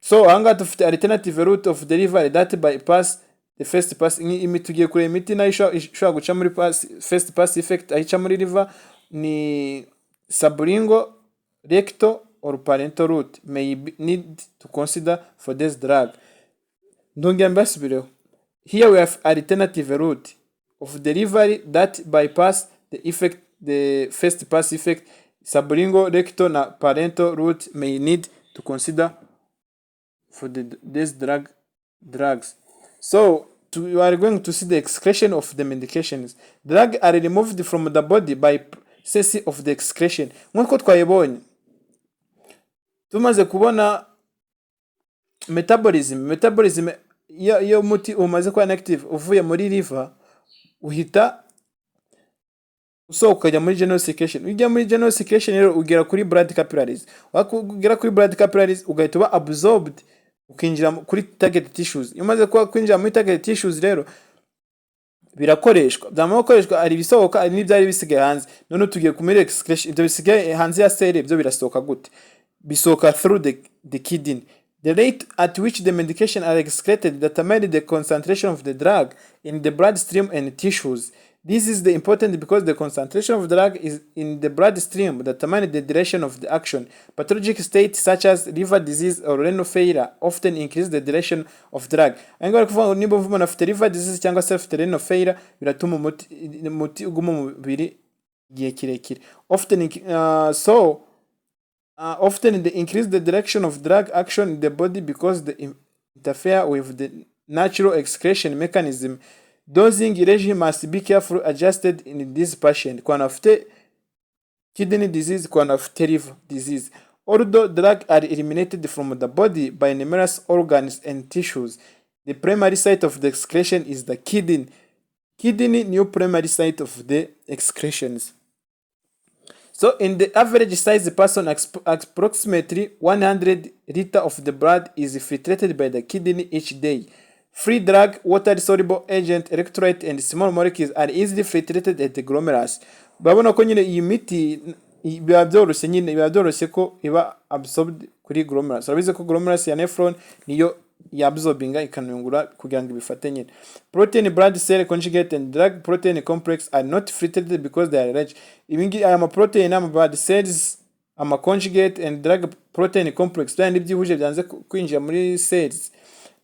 So anga tufite alternative route of delivery that bypass the first pass. Imiti tugiye kure imiti nayo ishobora guca muri first pass effect, ayica muri liver ni sublingual, rectal or parental route may need to consider for this drug. Ndongera mbasubireho. Here we have alternative route of delivery that bypass the first pass effect. Sublingual, rectal na parental route may need to consider for these drugs. So you are going to see the excretion of the medications. Drugs are removed from the body by process of the excretion. Nkuko twayibonye tumaze kubona metabolism iyo muti umaze kuba inactive uvuye muri liver uhita usohoka ukajya muri general circulation. Ujya muri general circulation rero ugera kuri blood capillaries, wakugera kuri blood capillaries ugahita uba absorbed ukinjira kuri target tissues. Iyo umaze kuba kwinjira muri target tissues rero birakoreshwa, byamakoreshwa ari bisohoka ari n'ibyari bisigaye hanze. None tugiye kumira excretion, ibyo bisigaye hanze ya cell byo birasohoka gute? Bisohoka through the kidney. The rate at which the medication are excreted determines the concentration of the drug in the bloodstream and tissues. This is important because the concentration of the drug is in the bloodstream determines the duration of the action. Pathologic states such as liver disease or renal failure often increase the duration of drug. Angora kuvuga niba umuntu afite liver disease cyangwa se afite renal failure biratuma umuti uguma mu mubiri gihe kirekire. Often they increase the direction of drug action in the body because they interfere with the natural excretion mechanism. Dosing regime must be carefully adjusted in this patient. Kwa afite kidney disease, kwa afite liver disease. Although drugs are eliminated from the body by numerous organs and tissues, the primary site of the excretion is the kidney. Kidney new primary site of the excretions. So in the average size person, approximately 100 liters of the blood is filtrated by the kidney each day. Free drug, water-soluble agent, electrolyte, and small molecules are easily filtrated at the glomerulus. Babona ko nyine iyi miti biba byoroshye ko iba absorbed kuri glomerulus. Urabize ko glomerulus ya nephron niyo yabsorbinga ikanungura kugira ngo ibifate nyine. Protein blood cell conjugate and drug protein complex are not filtrated because they are large. Ibingi aya protein ama blood cells ama conjugate and drug protein complex kandi byihuje byanze kwinjira muri cells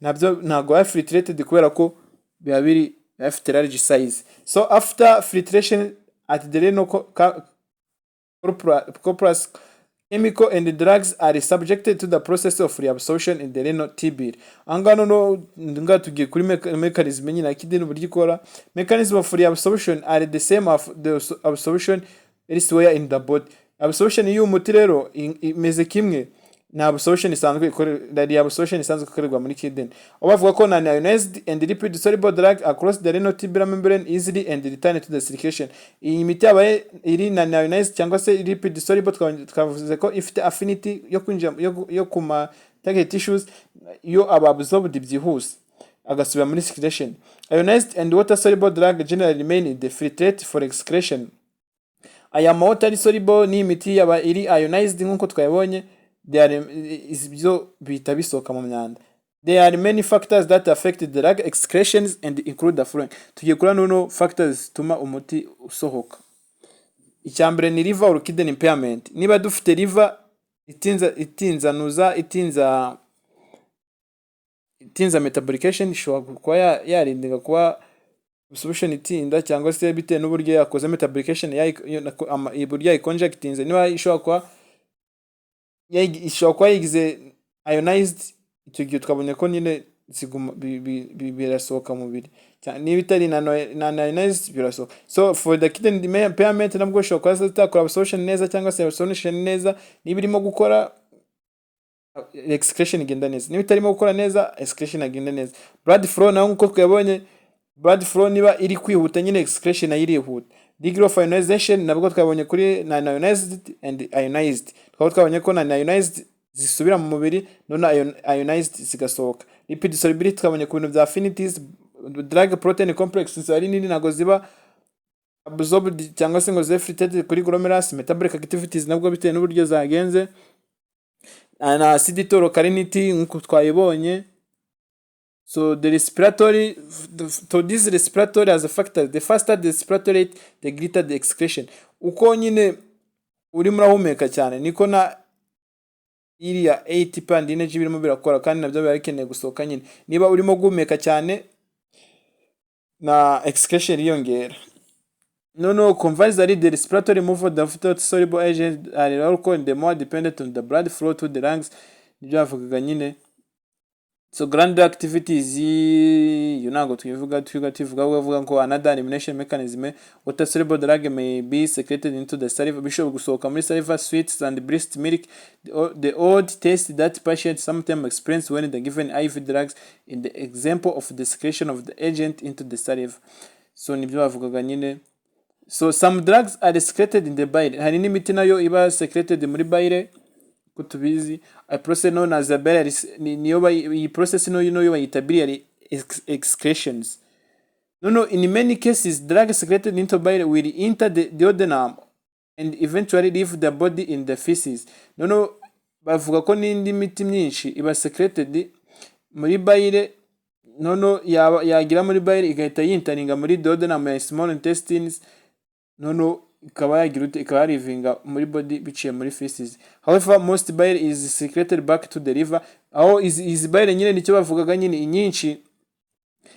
nabyo ntago are filtrated kubera ko biba biri afite large size. So after filtration at the renal corpus chemical and drugs are subjected to the process of reabsorption in the renal tubule. Angano no nga tugiye kuri mechanism nyine ya kidney uburyo ikora. Mechanism of reabsorption are the same of the absorption elsewhere in the body. Absorption y'umuti rero imeze kimwe na absorption isanzwe ikorera reabsorption isanzwe ikorerwa muri kidney. Bavuga ko non-ionized and lipid soluble drug across the renal tubular membrane easily and return to the circulation. Iyi miti yabaye iri non-ionized cyangwa se lipid soluble twavuze ko ifite affinity yo kwinjira yo kuma target tissues yo absorbed byihuse agasubira muri circulation. Ionized and water soluble drug generally remain in the filtrate for excretion. Aya water soluble ni imiti yaba iri ionized nkuko twayibonye ibyo bihita bisohoka mu myanda. There are many factors that affect the drug excretions and include the following. Tugiye kuri no factors zituma umuti usohoka. Icyambere ni liver or kidney impairment. Niba dufite liver itinza metabolisation ishobora kuba yarindinga kuba absorption itinda cyangwa se bitewe n'uburyo yakoze metabolisation iburyo ikonje itinze. Niba ishobora kuba yigize ionized, icyo gihe twabonye ko nyine birasohoka mu mubiri. Niba itari non-ionized birasohoka. So for the kidney impairment nabwo ishobora kuba zitakora absorption neza cyangwa se absorption neza. Niba irimo gukora excretion igenda neza, niba itarimo gukora neza excretion igenda neza. Blood flow naho nkuko twabonye blood flow niba iri kwihuta nyine excretion irihuta. Degree of ionization nabwo twabonye kuri non-ionized and ionized. Twabonye ko non-ionized zisubira mu mubiri, non-ionized zigasohoka. Lipid solubility twabonye ku bintu bya affinities. Drug protein complexes ari nini nago ziba absorbed cyangwa se ngo zefrited kuri glomerulus. Metabolic activities nabwo bitewe n'uburyo zagenze. Na acidity or alkalinity nkuko twayibonye. So the respiratory, to this respiratory as a factor, the faster the respiratory rate, the greater the excretion. Uko nyine uri murahumeka cyane niko na iriya ATP energy birimo birakora kandi nabyo birakeneye gusohoka nyine. Niba urimo guhumeka cyane na excretion yiyongera. Conversely, the respiratory movement of the soluble agent are also the more dependent on the blood flow to the lungs. Nibyo bavugaga nyine. So glandular activities ntabwo tuvuga ngo another elimination mechanism. Water soluble drug may be secreted into the saliva, bishobora gusohoka muri saliva, sweets and breast milk. The odd taste that patients sometimes experience when they given IV drugs in the example of the secretion of the agent into the saliva. So nibyo bavugaga nyine. So some drugs are secreted in the bile. Hari n'imiti nayo iba secreted muri bile kutubizi. A process known as the biliary niyo process no bayita biliary excretions. In many cases drugs secreted into bile will enter the duodenum and eventually leave the body in the feces. Bavuga ko n'indi miti myinshi iba secreted muri bile yagira muri bile igahita yintaringa muri duodenum ya small intestines. Ikaba rivinga muri body biciye muri feces. However, most bile is secreted back to the liver. Aho izi bile nyine nicyo bavugaga nyine inyinshi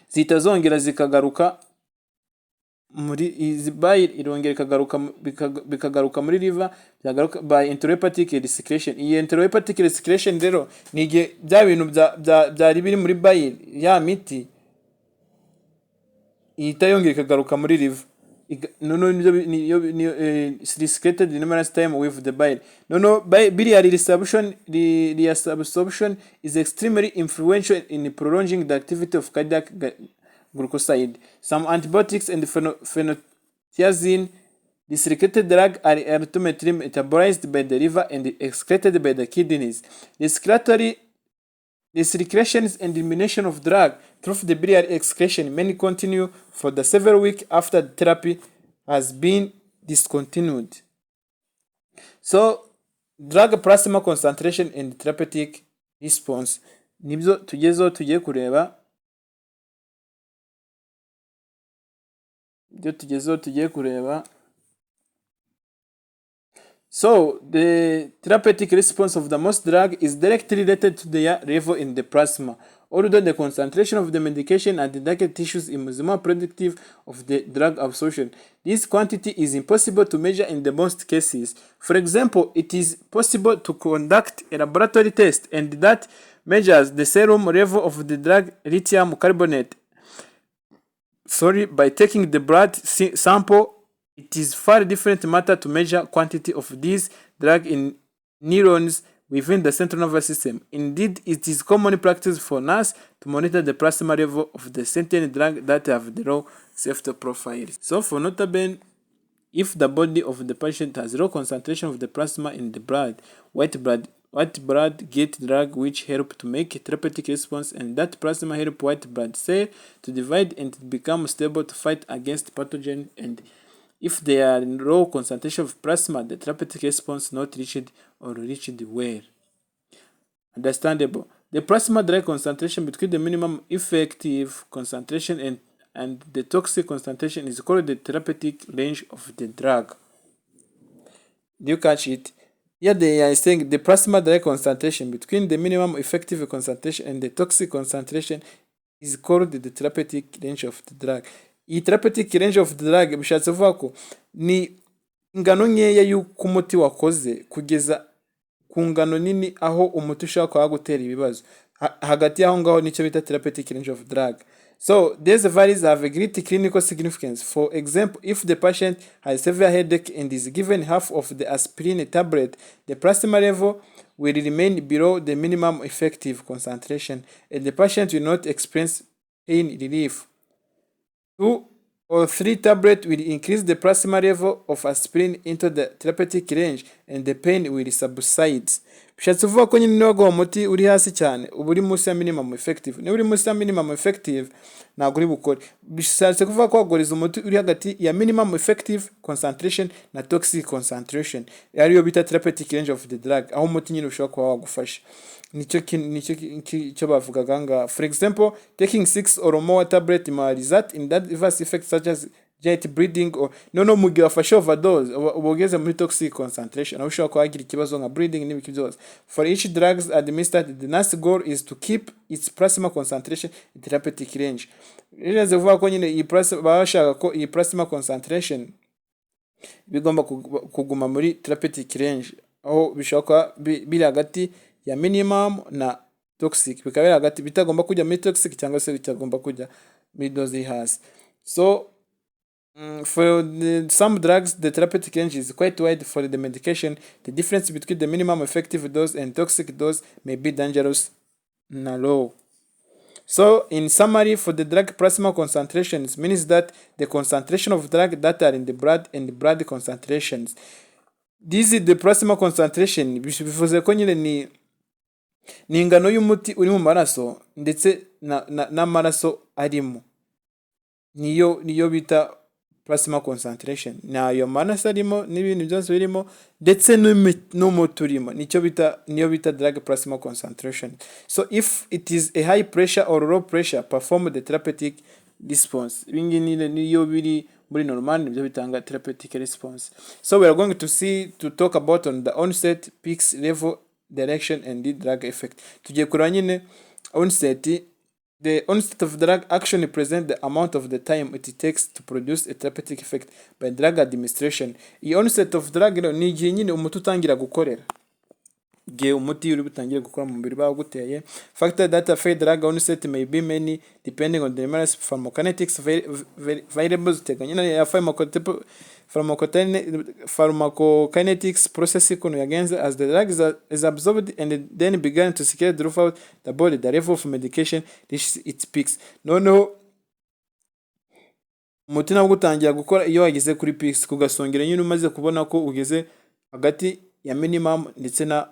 zitazongera zikagaruka muri izi bile irongera bikagaruka muri liver byagaruka by enterohepatic secretion. Iyi enterohepatic secretion rero ni bya bintu byari biri muri bile ya miti itayongera ikagaruka muri liver. Secreted numerous times with the bile. Biliary reabsorption is extremely influential in prolonging the activity of cardiac glucoside. Some antibiotics and phenothiazine, the secreted drug, are ultimately metabolized by the liver and excreted by the kidneys. The secretions and elimination of drug through the biliary excretion may continue for the several weeks after the therapy has been discontinued. So, drug plasma concentration and therapeutic response. Nibyo tugezeho tugiye kureba. So, the therapeutic response of the most drug is directly related to their level in the plasma. although the concentration of the medication at the target tissues is more predictive of the drug absorption. This quantity is impossible to measure in the most cases. For example, it is possible to conduct a laboratory test and that measures the serum level of the drug lithium carbonate. By taking the blood sample. It is far different matter to measure quantity of this drug in neurons within the central nervous system. Indeed, it is common practice for nurse to monitor the plasma level of the certain drug that have the low safety profile. So for notabene, if the body of the patient has low concentration of the plasma in the blood, white blood get drug which help to make a therapeutic response, and that plasma help white blood cell to divide and become stable to fight against pathogen. And if they are in low concentration of plasma, the therapeutic response not reached or reached well. Understandable. The plasma drug concentration between the minimum effective concentration and the toxic concentration is called the therapeutic range of the drug. Do you catch it? Here they are saying the plasma drug concentration between the minimum effective concentration and the toxic concentration is called the therapeutic range of the drug. Iyi therapeutic range of the drug bishatse kuvuga ko ni ingano nkeya y'uko umuti wakoze kugeza ku ngano nini aho umuti ushobora kuba gutera ibibazo. Hagati y'aho ngaho nicyo bita therapeutic range of drug. So these values have a great clinical significance. For example, if the patient has severe headache and is given half of the aspirin tablet, the plasma level will remain below the minimum effective concentration and the patient will not experience pain relief. 2 or 3 tablets will increase the plasma level of aspirin into the therapeutic range and the pain will subside. Bishatse kuvuga ko nyine niba umuti uri hasi cyane uba uri munsi ya minimum effective. Niba uri munsi ya minimum effective ntabwo uri bukore. Bishatse kuvuga ko waguriza umuti uri hagati ya minimum effective concentration na toxic concentration, ariyo bita therapeutic range of the drug, aho umuti nyine ushobora kuba wagufasha. Nicyo bavugaga nga. For example, taking 6 or more tablet may result in that adverse effects such as jet bleeding or mu gihe wafashe overdose uba ugeze muri toxic concentration aho ushobora kuba wagira ikibazo nka bleeding n'ibiki byose. For each drugs administered, the nurse goal is to keep its plasma concentration in therapeutic range. Rero kuvuga ko nyine iyi plasma bashaka ko iyi plasma concentration bigomba kuguma muri therapeutic range, aho bishaka biri hagati ya minimum na toxic, bikaba hagati bitagomba kujya muri toxic cyangwa se bitagomba kujya muri dose hasi. So for some drugs, the therapeutic range is quite wide for the medication. The difference between the minimum effective dose and toxic dose may be dangerous na low. So in summary, for the drug plasma concentrations means that the concentration of drug that are in the blood and the blood concentrations. This is the plasma concentration. Bivuze ko nyine ni ingano y'umuti uri mu maraso ndetse n'amaraso arimo. Niyo bita plasma concentration. Nayo maraso arimo n'ibintu byose birimo ndetse n'umuti urimo. Niyo bita drug plasma concentration. So if it is a high pressure or low pressure, perform the therapeutic response. Ibingi niyo biri muri normal nibyo bitanga therapeutic response. So we are going to talk about on the onset, peaks, level, direction and the drug effect. Tugiye kureba nyine onset. The onset of drug action represents the amount of the time it takes to produce a therapeutic effect by drug administration. The onset of drug ni igihe nyine umuti utangira gukorera. Igihe umuti uri butangira gukora mu mubiri baguteye. Factor that affect drug onset may be many depending on the numerous pharmacokinetics variables teganya ya pharmacokinetics process ikono yagenze as the drug is absorbed and then began to secrete throughout the body. The level of medication reaches its peaks. Noneho umuti nabwo utangira gukora iyo wageze kuri peaks, kugasongera nyine umaze kubona ko ugeze hagati ya minimum ndetse na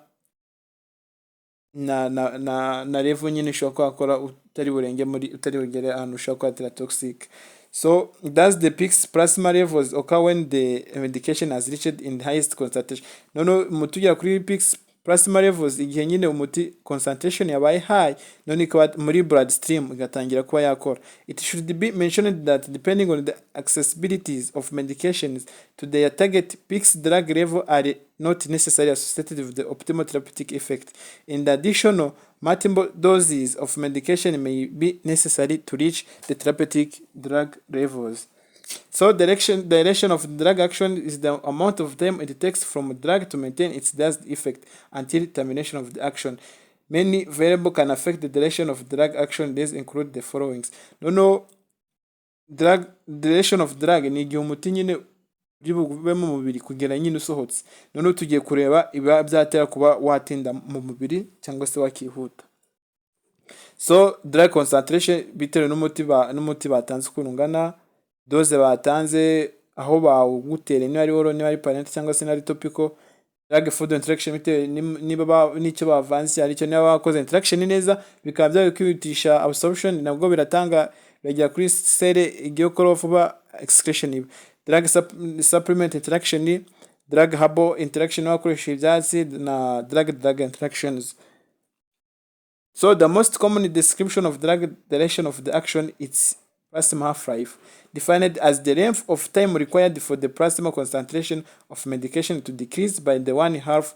level nyine ushobora gukora utari burengere ahantu ushobora kuba toxic. So does the peaks plasma levels occur when the medication has reached in the highest concentration. Umuti ugera kuri peaks plasma levels igihe nyine umuti concentration yabaye high none ikaba muri blood stream igatangira kuba yakora. It should be mentioned that depending on the accessibilities of medications to their target peaks, drug level are not necessarily associated with the optimal therapeutic effect. In addition, multiple doses of medication may be necessary to reach the therapeutic drug levels. So duration of drug action is the amount of time it takes from a drug to maintain its desired effect until termination of the action. Many variables can affect the duration of drug action. These include the following. Duration of drug ni igihe umuti nyine uri bube mu mubiri kugera nyine usohotse. Noneho tugiye kureba iba byatera kuba watinda mu mubiri cyangwa se wakihuta. So drug concentration bitewe n'umuti batanze ukuntu ungana, dose batanze, aho bawugutera, niba ari oral, niba ari parenteral cyangwa se ari topical, drug food interaction bitewe niba n'icyo bavanze ari cyo, niba bakoze interaction neza bikaba byari kwihutisha absorption, nabwo biratanga bajya kuri cell igiye gukora vuba excretion. Drug supplement interaction, drug herbal interaction wakoresha ibyatsi na drug interactions. So the most common description of drug duration of the action is plasma half-life, defined as the length of time required for the plasma concentration of medication to decrease by the 1/2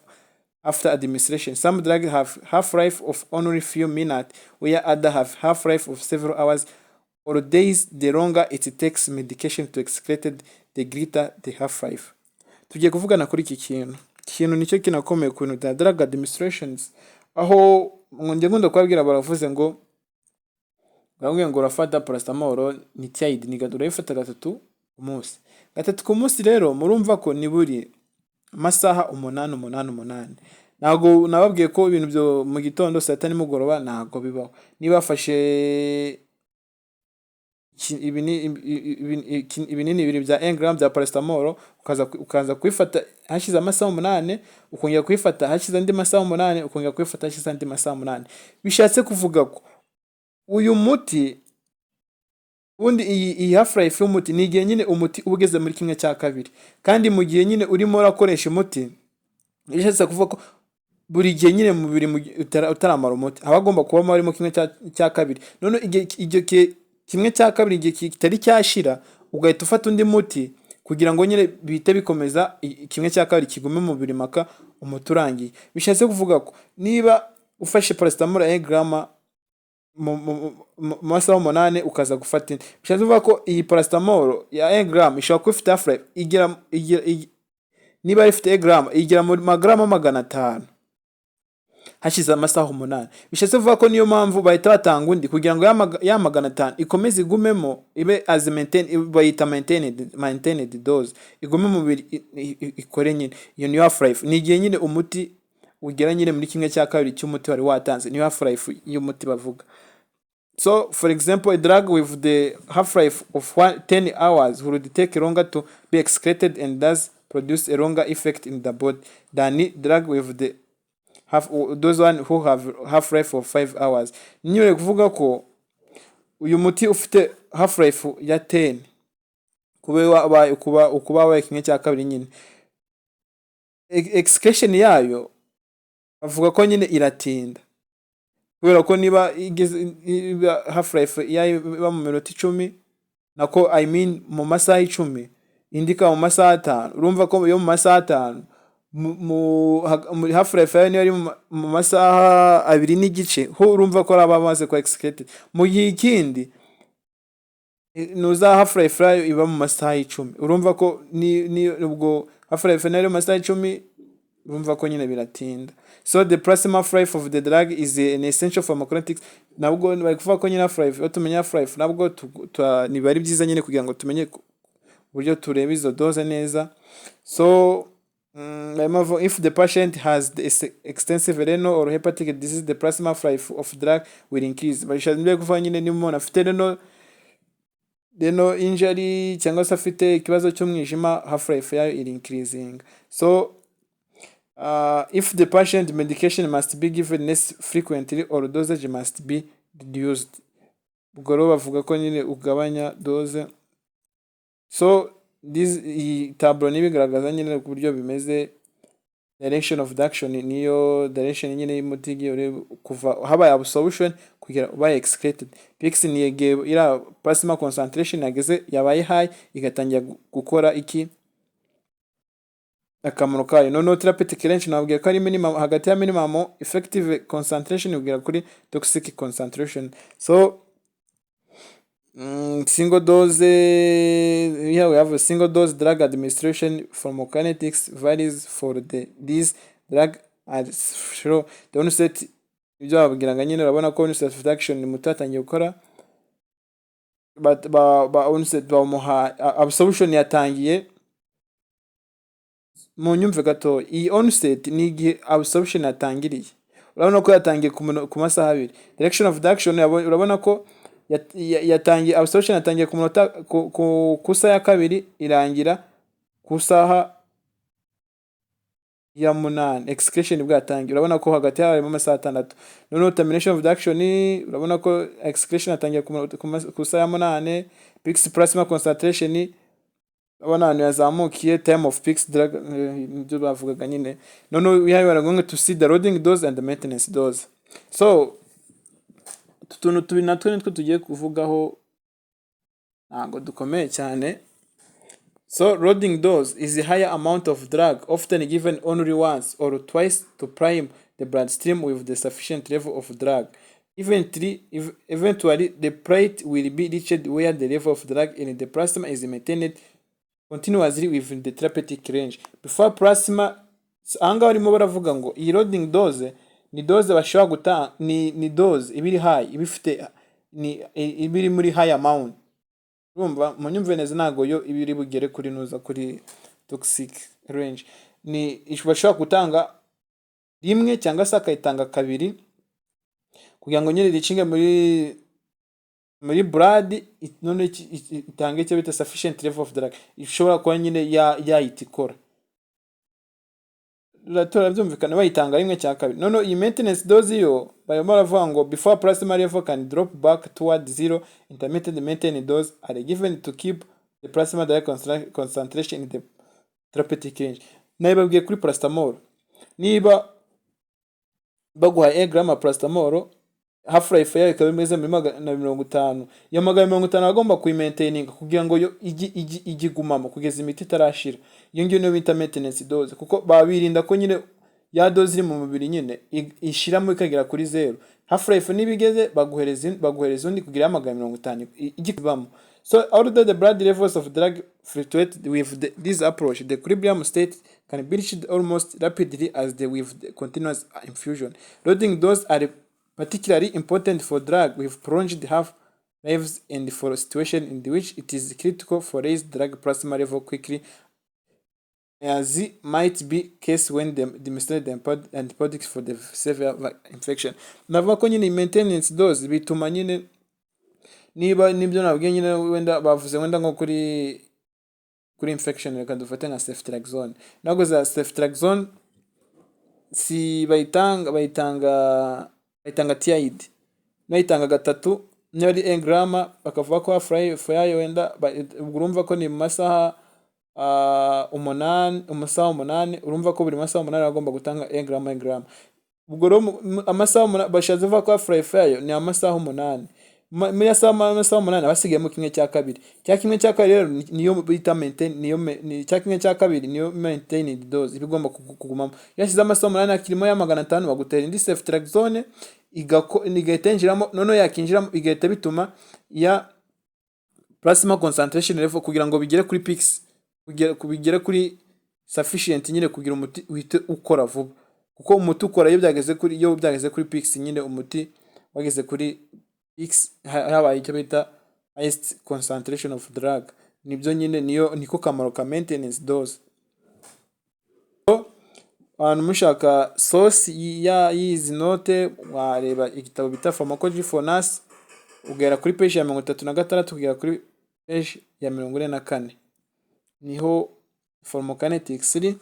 after administration. Some drugs have half-life of only few minutes, where others have half-life of several hours or days. The longer it takes medication to excrete, the greater the half-life. Tugiye kuvugana kuri iki kintu nicyo kinakomeye ku bintu bya drug administrations, aho njye nkunda kubabwira baravuze ngo bamwe ngo urafata paracetamol ni tiide ni gadura ifata gatatu ku munsi rero murumva ko ni buri amasaha 8. Ntago nababwiye ko ibintu byo mu gitondo saa 5 nimugoroba ntago bibaho. Niba bafashe ibinini bibiri bya 1 gram bya paracetamol ukaza kwifata hashize amasaha 8, ukongera kwifata hashize andi masaha 8, ukongera kwifata hashize andi masaha 8. Bishatse kuvuga ko uyu muti ubundi iyi half-life y'umuti ni igihe nyine umuti ubugeze muri 1/2, kandi mu gihe nyine urimo urakoresha umuti bishatse kuvuga ko buri gihe nyine mu mubiri utaramara umuti haba agomba kuba harimo 1/2. None igihe 1/2 igihe kitari cyashira ugahita ufata undi muti kugira ngo nyine bihite bikomeza 1/2 kigume mu mubiri maka umuti urangiye. Bishatse kuvuga ko niba ufashe paracetamol 1 gram mu masaha 8 ukaza gufata indi, bishatse kuvuga ko iyi paracetamol ya 1 gram ishobora kuba ifite half-life niba ifite 1 gram igera mu magrama 500 hashize amasaha 8. Bishatse kuvuga ko niyo mpamvu bahita batanga undi kugira ngo ya 500 ikomeze igumemo ibe as bayita maintained dose, igume mu mubiri ikore nyine. Iyo ni half-life, ni igihe nyine umuti ugera nyine muri 1/2 cy'umuti wari watanze, ni half-life y'umuti bavuga. So for example, a drug with the half-life of 10 hours would take longer to be excreted and thus produce a longer effect in the body than a drug with the those one who have half-life of 5 hours. Niyo kuvuga ko uyu muti ufite half-life ya 10 kuba wa 1/2 nyine excretion yayo avuga ko nyine iratinda, kubera ko niba half-life yayo iba mu minota 10 nako mu masaha 10 indika mu masaha 5, urumva ko yo mu masaha 5 mu half-life yayo ari mu masaha 2 n'igice, ho urumva ko aba amaze ko excreted. Mu gihe ikindi nuza half-life yayo iba mu masaha 10, urumva ko ni ubwo half-life nayo mu masaha 10 urumva ko nyine biratinda. So the plasma half-life of the drug is an essential pharmacokinetics. Nabwo bari kuvuga ko nyine half-life tumenya half-life nabwo ni bari byiza nyine kugira ngo tumenye uburyo tureba izo dose neza. So if the patient has extensive renal or hepatic disease, the plasma half-life of drug will increase. Bashatse kuvuga nyine ni umuntu afite renal injury cyangwa se afite ikibazo cy'umwijima, half-life yayo iri increasing. So if the patient medication must be given less frequently or dosage must be reduced, ubwo rero bavuga ko nyine ugabanya dose. So this tableau nibigaragaza nyine ku buryo bimeze direction of the action niyo direction nyine y'umuti igiye kuva habaye absorption kugira ubaye excreted. Px ni igihe ira plasma concentration yageze yabaye high igatangira gukora iki akamaro kayo. Noneho therapeutic range nabwiye ko ari minimum, hagati ya minimum effective concentration kugera kuri toxic concentration. So single dose, here we have a single dose drug administration. Pharmacokinetics varies for these drug as show the onset. Ibyo babwiraga nyine urabona ko onset of action muto atangiye gukora, but ba onset bamuha absorption yatangiye. Mu nyumve gato, iyi onset ni igihe absorption yatangiriye. Urabona ko yatangiye ku masaha abiri. Direction of the action urabona ko yatangiye absorption yatangiye ku munota ku saha ya kabiri irangira ku saha ya 8. Excretion bwatangiye urabona ko hagati harimo amasaha 6. Noneho termination of the action urabona ko excretion yatangiye ku saha ya 8. Peak plasma concentration urabona hano yazamukiye. Time of peak drug ibyo bavugaga nyine. Noneho we are going to see the loading dose and the maintenance dose. So tuntu tubiri natwe nitwo tugiye kuvugaho ntabwo dukomeye cyane. So loading dose is a higher amount of drug often given only once or twice to prime the bloodstream with the sufficient level of drug. Eventually the plate will be reached where the level of drug in the plasma is maintained continuously within the therapeutic range. Before plasma, ahangaha barimo baravuga ngo iyi loading dose ni dose bashobora gutanga, ni dose ibiri high, ibifite ibiri muri high amount. Urumva mu nyumve neza ntago yo ibiri bugere kuri nuza kuri toxic range. Ni bashobora gutanga rimwe cyangwa se akayitanga kabiri kugira ngo nyine ricinge muri blood, none itange icyo bita sufficient level of drug. Ishobora kuba nyine yayitikora. Uratora byumvikana bayitanga rimwe cya kabiri. Noneho iyi maintenance dose yo barimo baravuga ngo before plasma level can drop back toward zero, intermittent maintenance dose are given to keep the plasma drug concentration in the therapeutic range. Nabibabwiye kuri paracetamol, niba baguha 1 gram paracetamol half life yayo ikaba imeze muri 150, ya 150 agomba kuyimaintaininga kugira ngo yo igigumamo kugeza imiti itarashira. Iyo ngiyo niyo bita maintenance dose, kuko babirinda ko nyine ya dose iri mu mubiri nyine ishiramo ikagera kuri 0. Half life nibigeze baguhereza undi kugira 150 igikibamo. So although the blood levels of drug fluctuate with this approach, the equilibrium state can be reached almost rapidly as with the continuous infusion. Loading dose are particularly important for drug with prolonged half-lives and for situations in which it is critical for raise drug plasma level quickly, as might be case when demonstrated antibiotics for the severe infection. Navuga ko nyine maintenance dose bituma nyine niba nibyo nabwiye nyine wenda bavuze wenda nko kuri infection reka dufate nka ceftriaxone. Nago za ceftriaxone si bayitanga TID, bayitanga gatatu niba ari 1 gram bakavuga ko half yayo wenda urumva ko ni mu masaha 8, urumva ko buri masaha 8 agomba gutanga 1 gram. Ubwo rero amasaha bashaze vuga ko half yayo ni amasaha 8. Muri amasaha 8 basigayemo kimwe cya kabiri. Cya kimwe cya kabiri rero niyo bita maintain, ni cya kimwe cya kabiri niyo maintained dose ibigomba kugumamo. Yasize amasaha 8 akirimo ya 500 bagutera indi ceftriaxone igahita yinjiramo, noneho yakinjiramo igahita bituma ya plasma concentration level kugira ngo bigere kuri peaks, bigere kuri sufficient nyine kugira umuti uhite ukora vuba, kuko umuti ukora iyo byageze kuri peaks nyine umuti wageze kuri peaks habaye icyo bita highest concentration of drug. Nibyo nyine niko kamaro ka maintenance dose. Abantu mushaka source y'izi note wareba igitabo bita Pharmacology for Nurse ugera kuri page ya 36 kugera kuri page ya 44 niho Pharmacokinetics iri.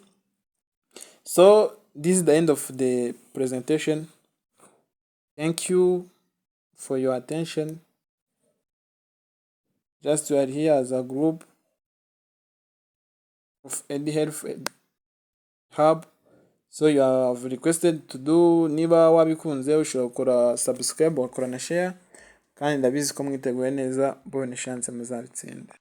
So this is the end of the presentation. Thank you for your attention. Just we are here as a group of EduHealth Hub. So you have requested to do, niba wabikunze ushobora gukora subscribe, ugakora na share, kandi ndabizi ko mwiteguye neza, bonne chance muzabitsinda.